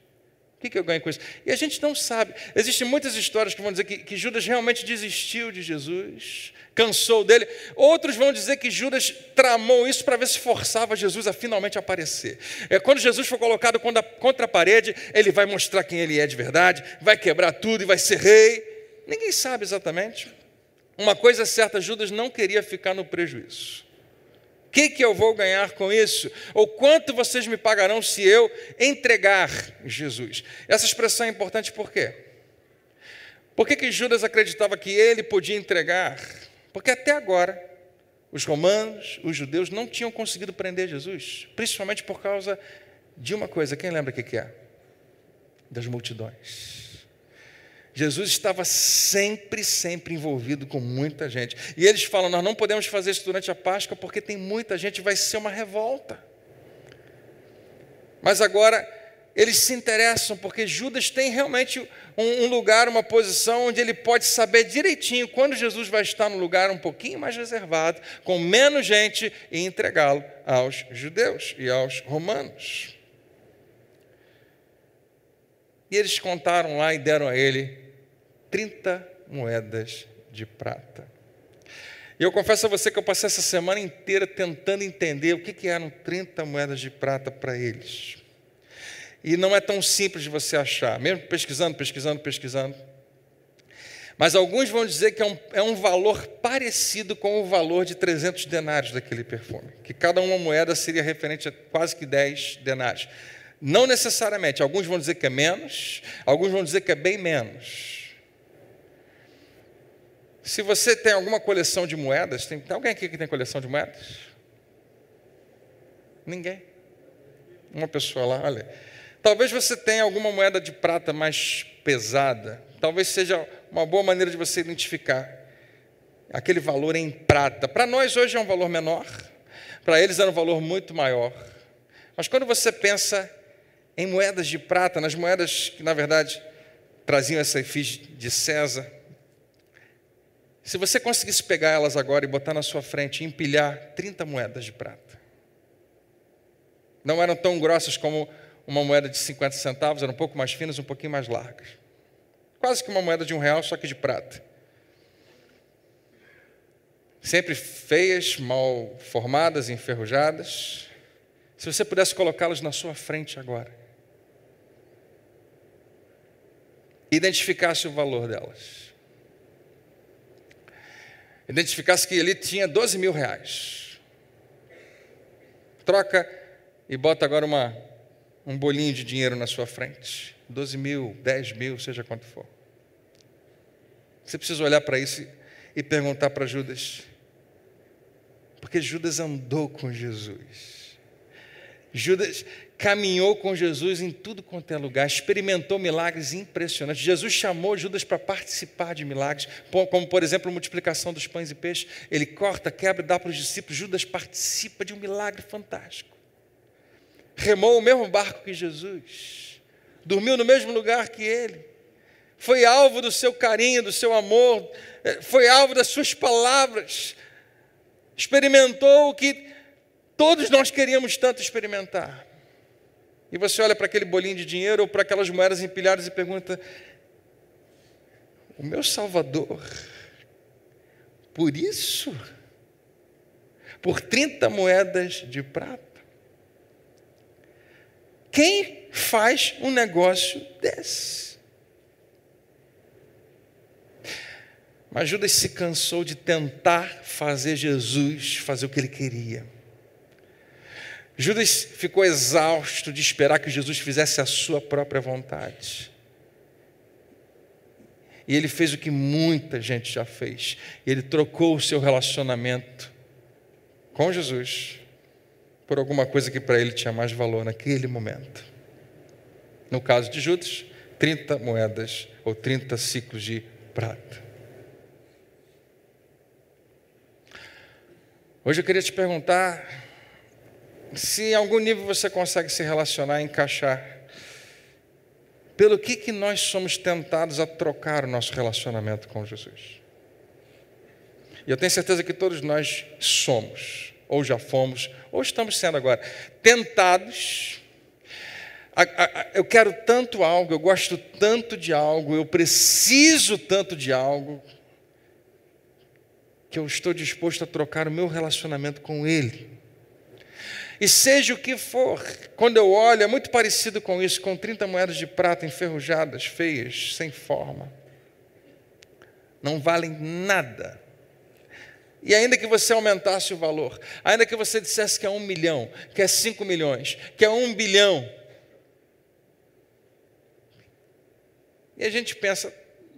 O que eu ganho com isso? E a gente não sabe. Existem muitas histórias que vão dizer que Judas realmente desistiu de Jesus, cansou dele. Outros vão dizer que Judas tramou isso para ver se forçava Jesus a finalmente aparecer. Quando Jesus for colocado contra a parede, ele vai mostrar quem ele é de verdade, vai quebrar tudo e vai ser rei. Ninguém sabe exatamente. Uma coisa é certa, Judas não queria ficar no prejuízo. O que eu vou ganhar com isso? Ou quanto vocês me pagarão se eu entregar Jesus? Essa expressão é importante por quê? Por que Judas acreditava que ele podia entregar? Porque até agora, os romanos, os judeus, não tinham conseguido prender Jesus, principalmente por causa de uma coisa. Quem lembra o que é? Das multidões. Jesus estava sempre envolvido com muita gente. E eles falam, nós não podemos fazer isso durante a Páscoa porque tem muita gente, vai ser uma revolta. Mas agora eles se interessam porque Judas tem realmente um lugar, uma posição onde ele pode saber direitinho quando Jesus vai estar num lugar um pouquinho mais reservado, com menos gente, e entregá-lo aos judeus e aos romanos. E eles contaram lá e deram a ele 30 moedas de prata. E eu confesso a você que eu passei essa semana inteira tentando entender o que eram 30 moedas de prata para eles. E não é tão simples de você achar, mesmo pesquisando. Mas alguns vão dizer que é um valor parecido com o valor de 300 denários daquele perfume, que cada uma moeda seria referente a quase que 10 denários. Não necessariamente, alguns vão dizer que é menos, alguns vão dizer que é bem menos. Se você tem alguma coleção de moedas, tem alguém aqui que tem coleção de moedas? Ninguém. Uma pessoa lá, olha. Talvez você tenha alguma moeda de prata mais pesada. Talvez seja uma boa maneira de você identificar aquele valor em prata. Para nós hoje é um valor menor, para eles era um valor muito maior. Mas quando você pensa em moedas de prata, nas moedas que na verdade traziam essa efígie de César, se você conseguisse pegar elas agora e botar na sua frente e empilhar 30 moedas de prata, não eram tão grossas como uma moeda de 50 centavos, eram um pouco mais finas, um pouquinho mais largas. Quase que uma moeda de R$1, só que de prata. Sempre feias, mal formadas, enferrujadas. Se você pudesse colocá-las na sua frente agora, identificasse o valor delas, identificasse que ali tinha R$12.000. Troca e bota agora um bolinho de dinheiro na sua frente. 12.000, 10.000, seja quanto for. Você precisa olhar para isso e perguntar para Judas. Porque Judas andou com Jesus. Judas caminhou com Jesus em tudo quanto é lugar, experimentou milagres impressionantes. Jesus chamou Judas para participar de milagres, como por exemplo a multiplicação dos pães e peixes. Ele corta, quebra e dá para os discípulos. Judas participa de um milagre fantástico. Remou o mesmo barco que Jesus, dormiu no mesmo lugar que ele, foi alvo do seu carinho, do seu amor, foi alvo das suas palavras, experimentou o que todos nós queríamos tanto experimentar. E você olha para aquele bolinho de dinheiro ou para aquelas moedas empilhadas e pergunta: o meu Salvador, por isso? Por 30 moedas de prata? Quem faz um negócio desse? Mas Judas se cansou de tentar fazer Jesus fazer o que ele queria. Judas ficou exausto de esperar que Jesus fizesse a sua própria vontade. E ele fez o que muita gente já fez. Ele trocou o seu relacionamento com Jesus por alguma coisa que para ele tinha mais valor naquele momento. No caso de Judas, 30 moedas ou 30 ciclos de prata. Hoje eu queria te perguntar se em algum nível você consegue se relacionar e encaixar. Pelo que nós somos tentados a trocar o nosso relacionamento com Jesus? E eu tenho certeza que todos nós somos, ou já fomos, ou estamos sendo agora, tentados. Eu quero tanto algo, eu gosto tanto de algo, eu preciso tanto de algo, que eu estou disposto a trocar o meu relacionamento com Ele. E seja o que for, quando eu olho, é muito parecido com isso, com 30 moedas de prata enferrujadas, feias, sem forma. Não valem nada. E ainda que você aumentasse o valor, ainda que você dissesse que é 1 milhão, que é 5 milhões, que é 1 bilhão. E a gente pensa: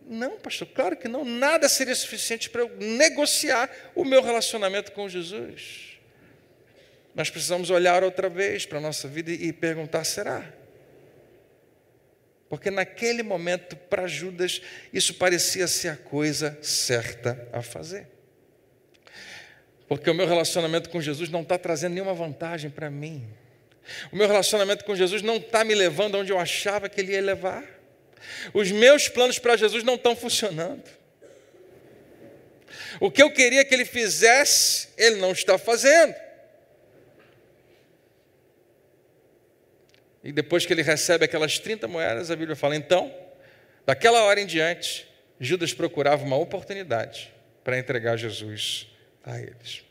não, pastor, claro que não, nada seria suficiente para eu negociar o meu relacionamento com Jesus. Nós precisamos olhar outra vez para a nossa vida e perguntar: será? Porque naquele momento, para Judas, isso parecia ser a coisa certa a fazer. Porque o meu relacionamento com Jesus não está trazendo nenhuma vantagem para mim. O meu relacionamento com Jesus não está me levando onde eu achava que Ele ia levar. Os meus planos para Jesus não estão funcionando. O que eu queria que Ele fizesse, Ele não está fazendo. E depois que ele recebe aquelas 30 moedas, a Bíblia fala: então, daquela hora em diante, Judas procurava uma oportunidade para entregar Jesus a eles.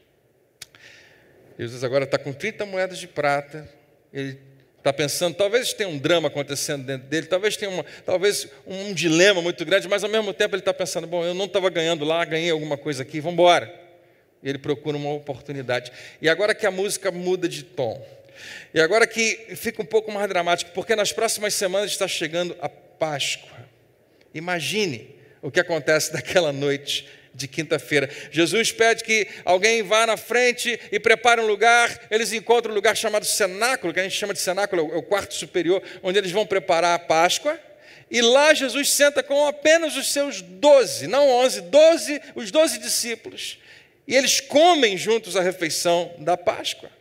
Jesus agora está com 30 moedas de prata. Ele está pensando, talvez tenha um drama acontecendo dentro dele, talvez um dilema muito grande, mas ao mesmo tempo ele está pensando: bom, eu não estava ganhando lá, ganhei alguma coisa aqui, vamos embora. E ele procura uma oportunidade. E agora que a música muda de tom, e agora que fica um pouco mais dramático, porque nas próximas semanas está chegando a Páscoa. Imagine o que acontece naquela noite de quinta-feira. Jesus pede que alguém vá na frente e prepare um lugar. Eles encontram um lugar chamado cenáculo, que a gente chama de cenáculo, é o quarto superior, onde eles vão preparar a Páscoa. E lá Jesus senta com apenas os seus 12, não 11, 12, os 12 discípulos. E eles comem juntos a refeição da Páscoa.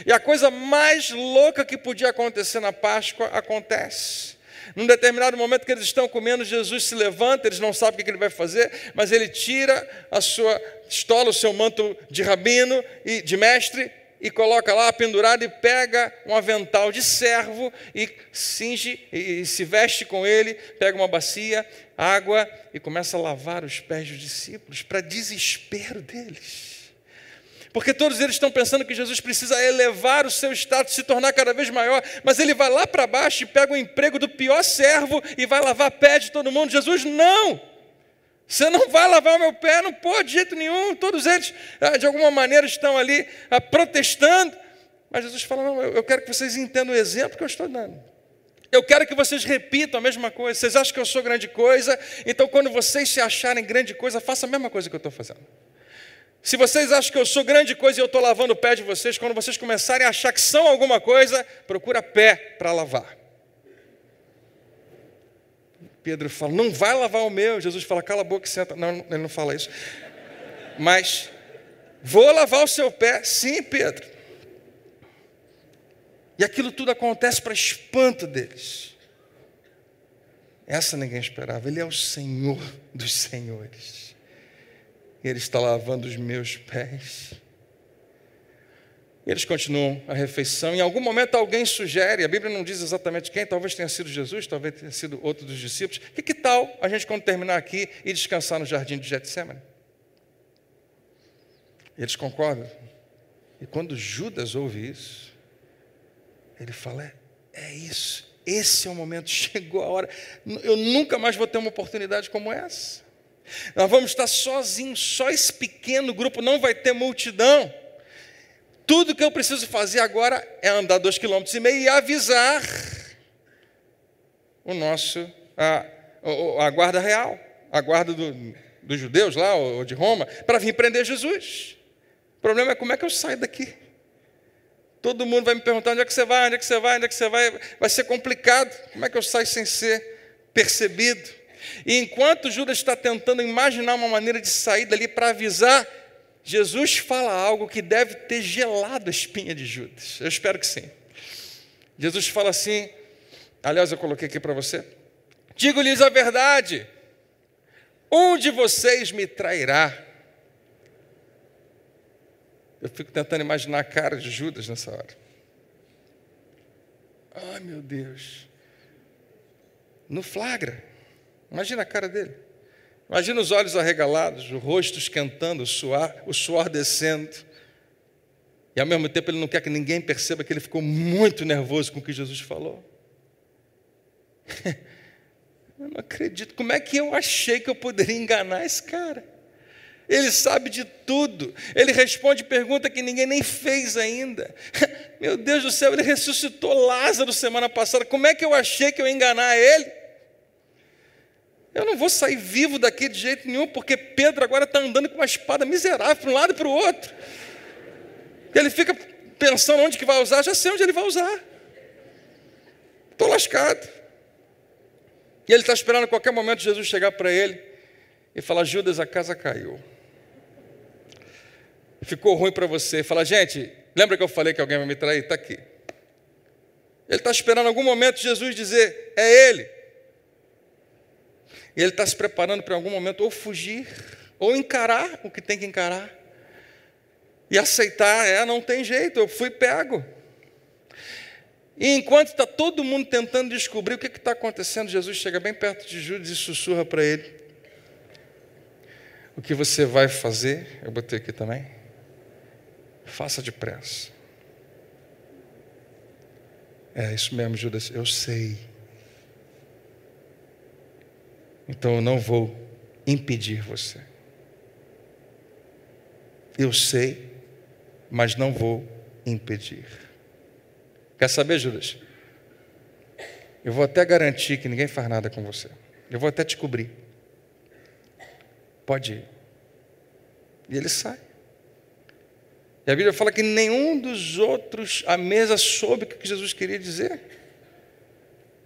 E a coisa mais louca que podia acontecer na Páscoa acontece. Num determinado momento que eles estão comendo, Jesus se levanta, eles não sabem o que ele vai fazer, mas ele tira a sua estola, o seu manto de rabino e de mestre, e coloca lá pendurado e pega um avental de servo e cinge e se veste com ele, pega uma bacia, água e começa a lavar os pés dos discípulos, para desespero deles. Porque todos eles estão pensando que Jesus precisa elevar o seu status, se tornar cada vez maior, mas ele vai lá para baixo e pega o emprego do pior servo e vai lavar pé de todo mundo. Jesus, não! Você não vai lavar o meu pé, não pode de jeito nenhum. Todos eles, de alguma maneira, estão ali protestando. Mas Jesus fala: não, eu quero que vocês entendam o exemplo que eu estou dando. Eu quero que vocês repitam a mesma coisa. Vocês acham que eu sou grande coisa, então quando vocês se acharem grande coisa, façam a mesma coisa que eu estou fazendo. Se vocês acham que eu sou grande coisa e eu estou lavando o pé de vocês, quando vocês começarem a achar que são alguma coisa, procura pé para lavar. Pedro fala, não vai lavar o meu. Jesus fala, cala a boca e senta. Não, ele não fala isso. Mas, vou lavar o seu pé. Sim, Pedro. E aquilo tudo acontece para espanto deles. Essa ninguém esperava. Ele é o Senhor dos senhores. Ele está lavando os meus pés. E eles continuam a refeição. Em algum momento alguém sugere, a Bíblia não diz exatamente quem, talvez tenha sido Jesus, talvez tenha sido outro dos discípulos. Que tal a gente, quando terminar aqui, ir descansar no jardim de Getsêmani? Eles concordam. E quando Judas ouve isso, ele fala, é isso. Esse é o momento, chegou a hora. Eu nunca mais vou ter uma oportunidade como essa. Nós vamos estar sozinhos, só esse pequeno grupo, não vai ter multidão. Tudo que eu preciso fazer agora é andar 2,5 km e avisar a guarda real, a guarda dos judeus lá, ou de Roma, para vir prender Jesus. O problema é como é que eu saio daqui? Todo mundo vai me perguntar onde é que você vai, onde é que você vai, onde é que você vai. Vai ser complicado. Como é que eu saio sem ser percebido? E enquanto Judas está tentando imaginar uma maneira de sair dali para avisar, Jesus fala algo que deve ter gelado a espinha de Judas. Eu espero que sim. Jesus fala assim, aliás, eu coloquei aqui para você. Digo-lhes a verdade, um de vocês me trairá. Eu fico tentando imaginar a cara de Judas nessa hora. Ai, meu Deus. No flagra. Imagina a cara dele. Imagina os olhos arregalados, o rosto esquentando, o suor descendo. E ao mesmo tempo ele não quer que ninguém perceba que ele ficou muito nervoso com o que Jesus falou. Eu não acredito. Como é que eu achei que eu poderia enganar esse cara? Ele sabe de tudo. Ele responde pergunta que ninguém nem fez ainda. Meu Deus do céu, ele ressuscitou Lázaro semana passada. Como é que eu achei que eu ia enganar ele? Eu não vou sair vivo daqui de jeito nenhum, porque Pedro agora está andando com uma espada miserável para um lado e para o outro. Ele fica pensando onde que vai usar, já sei onde ele vai usar. Estou lascado. E ele está esperando a qualquer momento Jesus chegar para ele e falar, Judas, a casa caiu. Ficou ruim para você. Fala, gente, lembra que eu falei que alguém vai me trair? Está aqui. Ele está esperando em algum momento Jesus dizer, é ele. E ele está se preparando para em algum momento ou fugir, ou encarar o que tem que encarar. E aceitar, não tem jeito, eu fui pego. E enquanto está todo mundo tentando descobrir o que está acontecendo, Jesus chega bem perto de Judas e sussurra para ele. O que você vai fazer, eu botei aqui também, faça depressa. É isso mesmo, Judas, eu sei. Então eu não vou impedir você. Eu sei, mas não vou impedir. Quer saber, Judas? Eu vou até garantir que ninguém faz nada com você. Eu vou até te cobrir. Pode ir. E ele sai. E a Bíblia fala que nenhum dos outros à mesa soube o que Jesus queria dizer.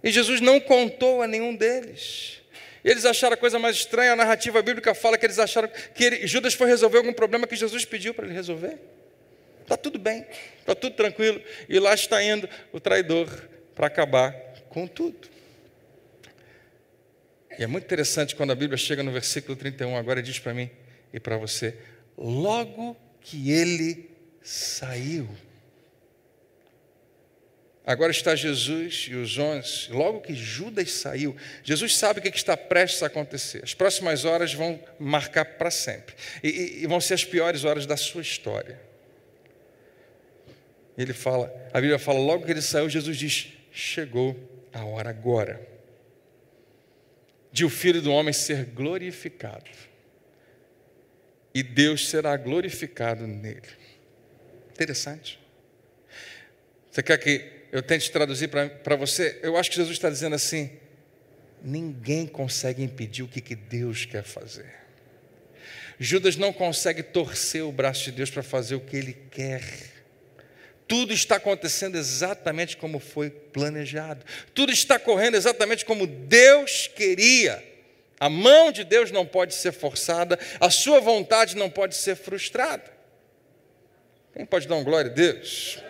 E Jesus não contou a nenhum deles. Eles acharam a coisa mais estranha, a narrativa bíblica fala que eles acharam que Judas foi resolver algum problema que Jesus pediu para ele resolver. Está tudo bem, está tudo tranquilo. E lá está indo o traidor para acabar com tudo. E é muito interessante quando a Bíblia chega no versículo 31, agora diz para mim e para você, logo que ele saiu. Agora está Jesus e os 11, logo que Judas saiu, Jesus sabe o que está prestes a acontecer. As próximas horas vão marcar para sempre. E vão ser as piores horas da sua história. Ele fala, a Bíblia fala, logo que ele saiu, Jesus diz, chegou a hora agora de o Filho do Homem ser glorificado. E Deus será glorificado nele. Interessante. Você quer que eu tente traduzir para você? Eu acho que Jesus está dizendo assim, ninguém consegue impedir o que Deus quer fazer. Judas não consegue torcer o braço de Deus para fazer o que ele quer. Tudo está acontecendo exatamente como foi planejado. Tudo está correndo exatamente como Deus queria. A mão de Deus não pode ser forçada, a sua vontade não pode ser frustrada. Quem pode dar um glória a Deus?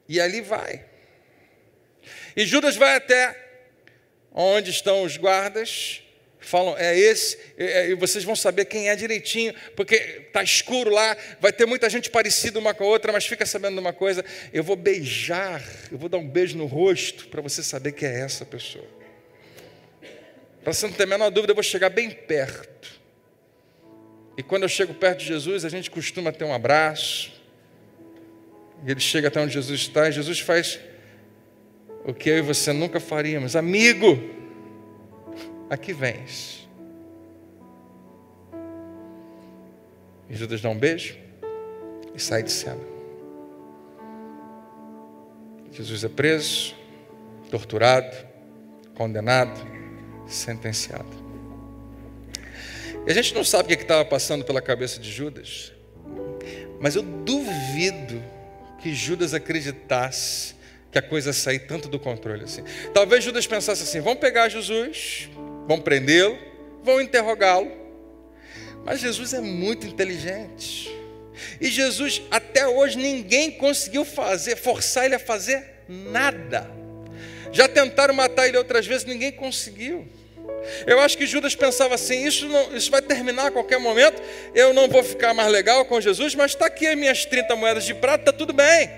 E ali vai. E Judas vai até onde estão os guardas, falam, é esse, e vocês vão saber quem é direitinho, porque está escuro lá, vai ter muita gente parecida uma com a outra, mas fica sabendo de uma coisa, eu vou dar um beijo no rosto, para você saber que é essa pessoa. Para você não ter a menor dúvida, eu vou chegar bem perto. E quando eu chego perto de Jesus, a gente costuma ter um abraço, e ele chega até onde Jesus está, e Jesus faz o que eu e você nunca faríamos. Amigo, aqui vens. E Judas dá um beijo e sai de cena. Jesus é preso, torturado, condenado, sentenciado. E a gente não sabe o que estava passando pela cabeça de Judas, mas eu duvido que Judas acreditasse que a coisa ia sair tanto do controle assim. Talvez Judas pensasse assim, vão pegar Jesus, vão prendê-lo, vão interrogá-lo. Mas Jesus é muito inteligente. E Jesus, até hoje, ninguém conseguiu forçar ele a fazer nada. Já tentaram matar ele outras vezes, ninguém conseguiu. Eu acho que Judas pensava assim, isso vai terminar a qualquer momento, eu não vou ficar mais legal com Jesus, mas está aqui as minhas 30 moedas de prata, está tudo bem.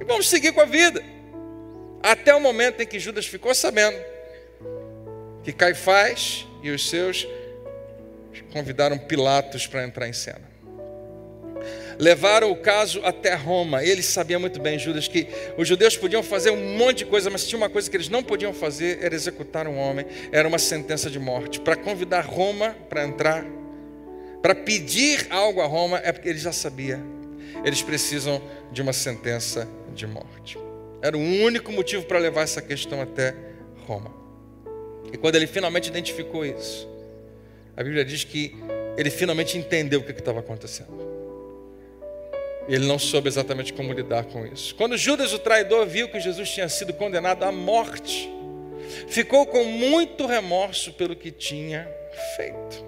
E vamos seguir com a vida. Até o momento em que Judas ficou sabendo que Caifás e os seus convidaram Pilatos para entrar em cena. Levaram o caso até Roma. Eles sabiam muito bem, Judas, que os judeus podiam fazer um monte de coisa, mas tinha uma coisa que eles não podiam fazer, era executar um homem. Era uma sentença de morte. Para convidar Roma para entrar, para pedir algo a Roma, é porque eles já sabiam. Eles precisam de uma sentença de morte. Era o único motivo para levar essa questão até Roma. E quando ele finalmente identificou isso, a Bíblia diz que ele finalmente entendeu o que estava acontecendo. Ele não soube exatamente como lidar com isso. Quando Judas, o traidor, viu que Jesus tinha sido condenado à morte, ficou com muito remorso pelo que tinha feito.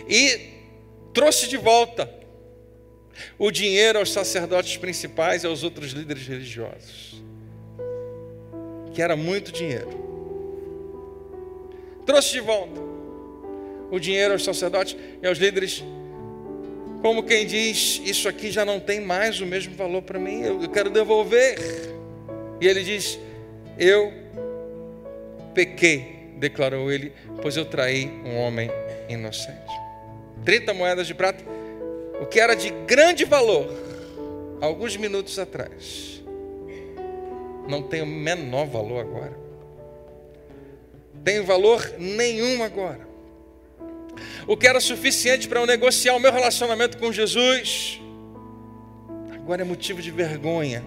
E trouxe de volta o dinheiro aos sacerdotes principais e aos outros líderes religiosos, que era muito dinheiro. Trouxe de volta o dinheiro aos sacerdotes e aos líderes, como quem diz, isso aqui já não tem mais o mesmo valor para mim, eu quero devolver. E ele diz, eu pequei, declarou ele, pois eu traí um homem inocente. 30 moedas de prata, o que era de grande valor alguns minutos atrás, não tem o menor valor agora. Tem valor nenhum agora. O que era suficiente para eu negociar o meu relacionamento com Jesus, agora é motivo de vergonha.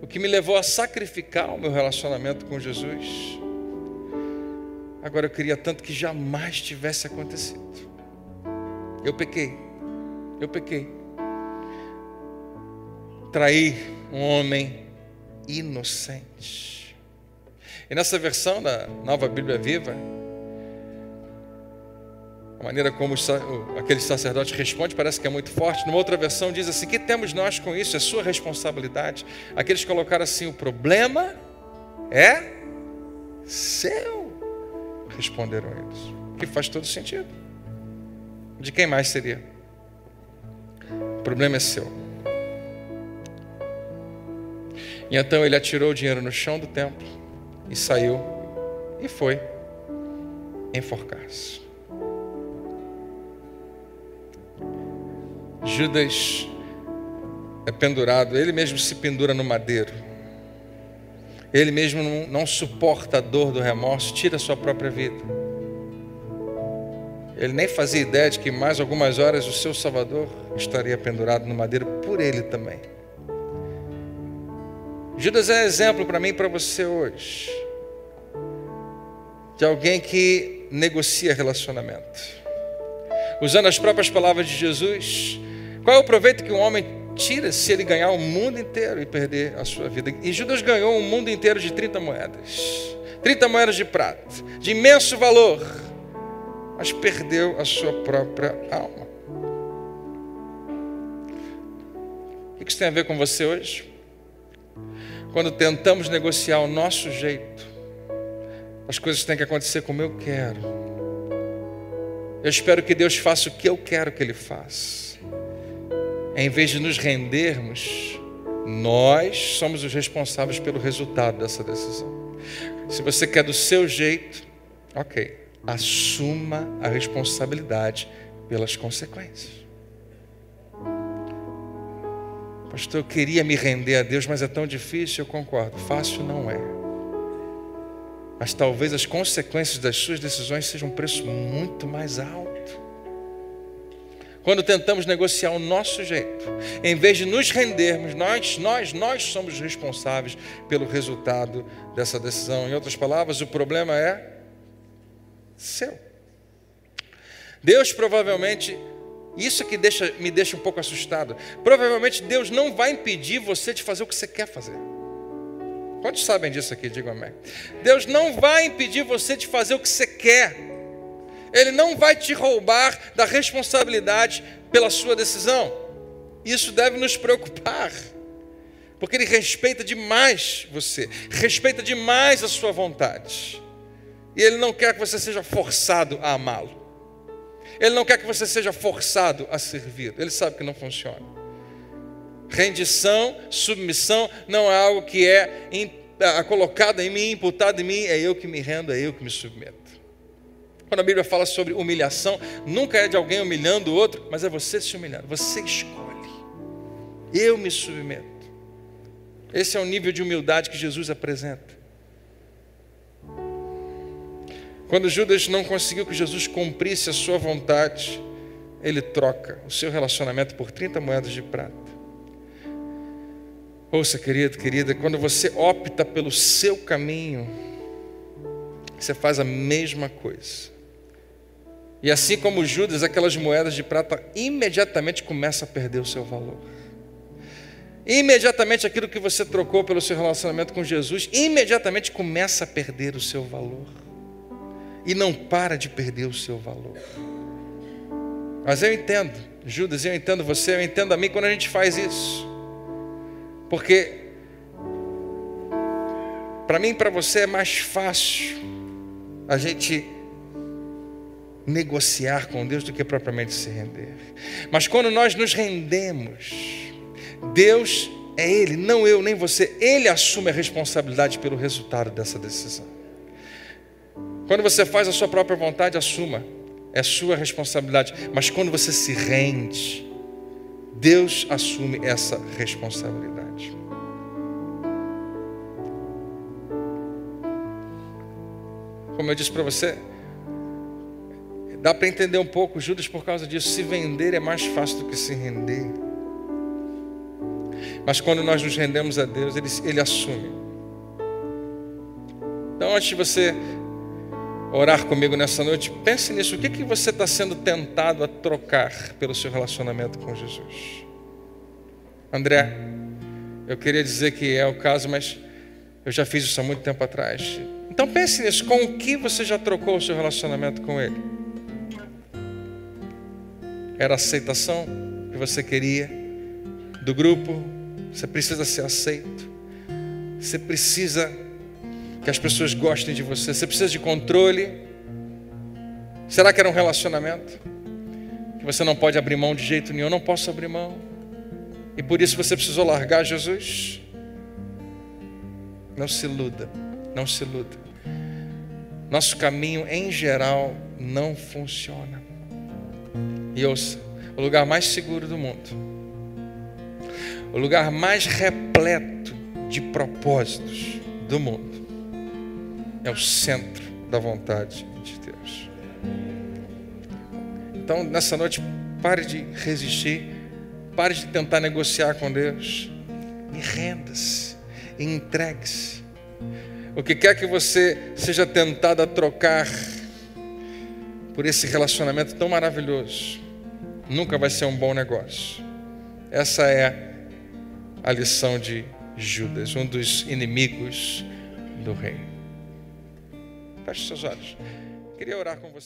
O que me levou a sacrificar o meu relacionamento com Jesus, agora eu queria tanto que jamais tivesse acontecido. Eu pequei. Traí um homem inocente. E nessa versão da Nova Bíblia Viva, a maneira como aquele sacerdote responde parece que é muito forte. Numa outra versão diz assim, que temos nós com isso? É sua responsabilidade. Aqueles colocaram assim, o problema é seu. Responderam eles. Que faz todo sentido. De quem mais seria? O problema é seu. E então ele atirou o dinheiro no chão do templo e saiu e foi enforcar-se. Judas é pendurado, ele mesmo se pendura no madeiro. Ele mesmo não suporta a dor do remorso, tira a sua própria vida. Ele nem fazia ideia de que mais algumas horas o seu Salvador estaria pendurado no madeiro por ele também. Judas é exemplo para mim e para você hoje, de de alguém que negocia relacionamento. Usando as próprias palavras de Jesus, qual é o proveito que um homem tira se ele ganhar o mundo inteiro e perder a sua vida? E Judas ganhou um mundo inteiro de 30 moedas. 30 moedas de prata, de imenso valor, mas perdeu a sua própria alma. O que isso tem a ver com você hoje? Quando tentamos negociar o nosso jeito, as coisas têm que acontecer como eu quero. Eu espero que Deus faça o que eu quero que Ele faça. Em vez de nos rendermos, nós somos os responsáveis pelo resultado dessa decisão. Se você quer do seu jeito, ok, assuma a responsabilidade pelas consequências. Pastor, eu queria me render a Deus, mas é tão difícil. Eu concordo, fácil não é. Mas talvez as consequências das suas decisões sejam um preço muito mais alto. Quando tentamos negociar o nosso jeito, em vez de nos rendermos, nós somos responsáveis pelo resultado dessa decisão. Em outras palavras, o problema é seu. Deus provavelmente, isso que me deixa um pouco assustado, provavelmente Deus não vai impedir você de fazer o que você quer fazer. Quantos sabem disso aqui? Digam amém. Deus não vai impedir você de fazer o que você quer. Ele não vai te roubar da responsabilidade pela sua decisão. Isso deve nos preocupar, porque Ele respeita demais você, respeita demais a sua vontade. E Ele não quer que você seja forçado a amá-lo. Ele não quer que você seja forçado a servir. Ele sabe que não funciona. Rendição, submissão não é algo que é colocado em mim, imputado em mim. É eu que me rendo, é eu que me submeto. Quando a Bíblia fala sobre humilhação, nunca é de alguém humilhando o outro, mas é você se humilhando. Você escolhe. Eu me submeto. Esse é o nível de humildade que Jesus apresenta. Quando Judas não conseguiu que Jesus cumprisse a sua vontade, ele troca o seu relacionamento por 30 moedas de prata. Ouça, querido, querida, quando você opta pelo seu caminho, você faz a mesma coisa. E assim como Judas, aquelas moedas de prata imediatamente começam a perder o seu valor. Imediatamente aquilo que você trocou pelo seu relacionamento com Jesus, imediatamente começa a perder o seu valor. E não para de perder o seu valor. Mas eu entendo, Judas, eu entendo você, eu entendo a mim quando a gente faz isso. Porque para mim e para você é mais fácil a gente negociar com Deus do que propriamente se render. Mas quando nós nos rendemos, Deus é Ele, não eu nem você. Ele assume a responsabilidade pelo resultado dessa decisão. Quando você faz a sua própria vontade, assuma, é sua responsabilidade. Mas quando você se rende, Deus assume essa responsabilidade. Como eu disse para você, dá para entender um pouco Judas por causa disso. Se vender é mais fácil do que se render. Mas quando nós nos rendemos a Deus, Ele assume. Então, antes de você orar comigo nessa noite, pense nisso. O que você está sendo tentado a trocar pelo seu relacionamento com Jesus? André, eu queria dizer que é o caso, mas eu já fiz isso há muito tempo atrás. Então pense nisso. Com o que você já trocou o seu relacionamento com Ele? Era a aceitação que você queria do grupo? Você precisa ser aceito. Você precisa que as pessoas gostem de você. Você precisa de controle. Será que era um relacionamento que você não pode abrir mão de jeito nenhum? Eu não posso abrir mão. E por isso você precisou largar Jesus? Não se iluda. Não se iluda. Nosso caminho, em geral, não funciona. E ouça, o lugar mais seguro do mundo, o lugar mais repleto de propósitos do mundo, é o centro da vontade de Deus. Então, nessa noite, pare de resistir, pare de tentar negociar com Deus, e renda-se, e entregue-se. O que quer que você seja tentado a trocar por esse relacionamento tão maravilhoso, nunca vai ser um bom negócio. Essa é a lição de Judas, um dos inimigos do rei. Feche seus olhos. Queria orar com você.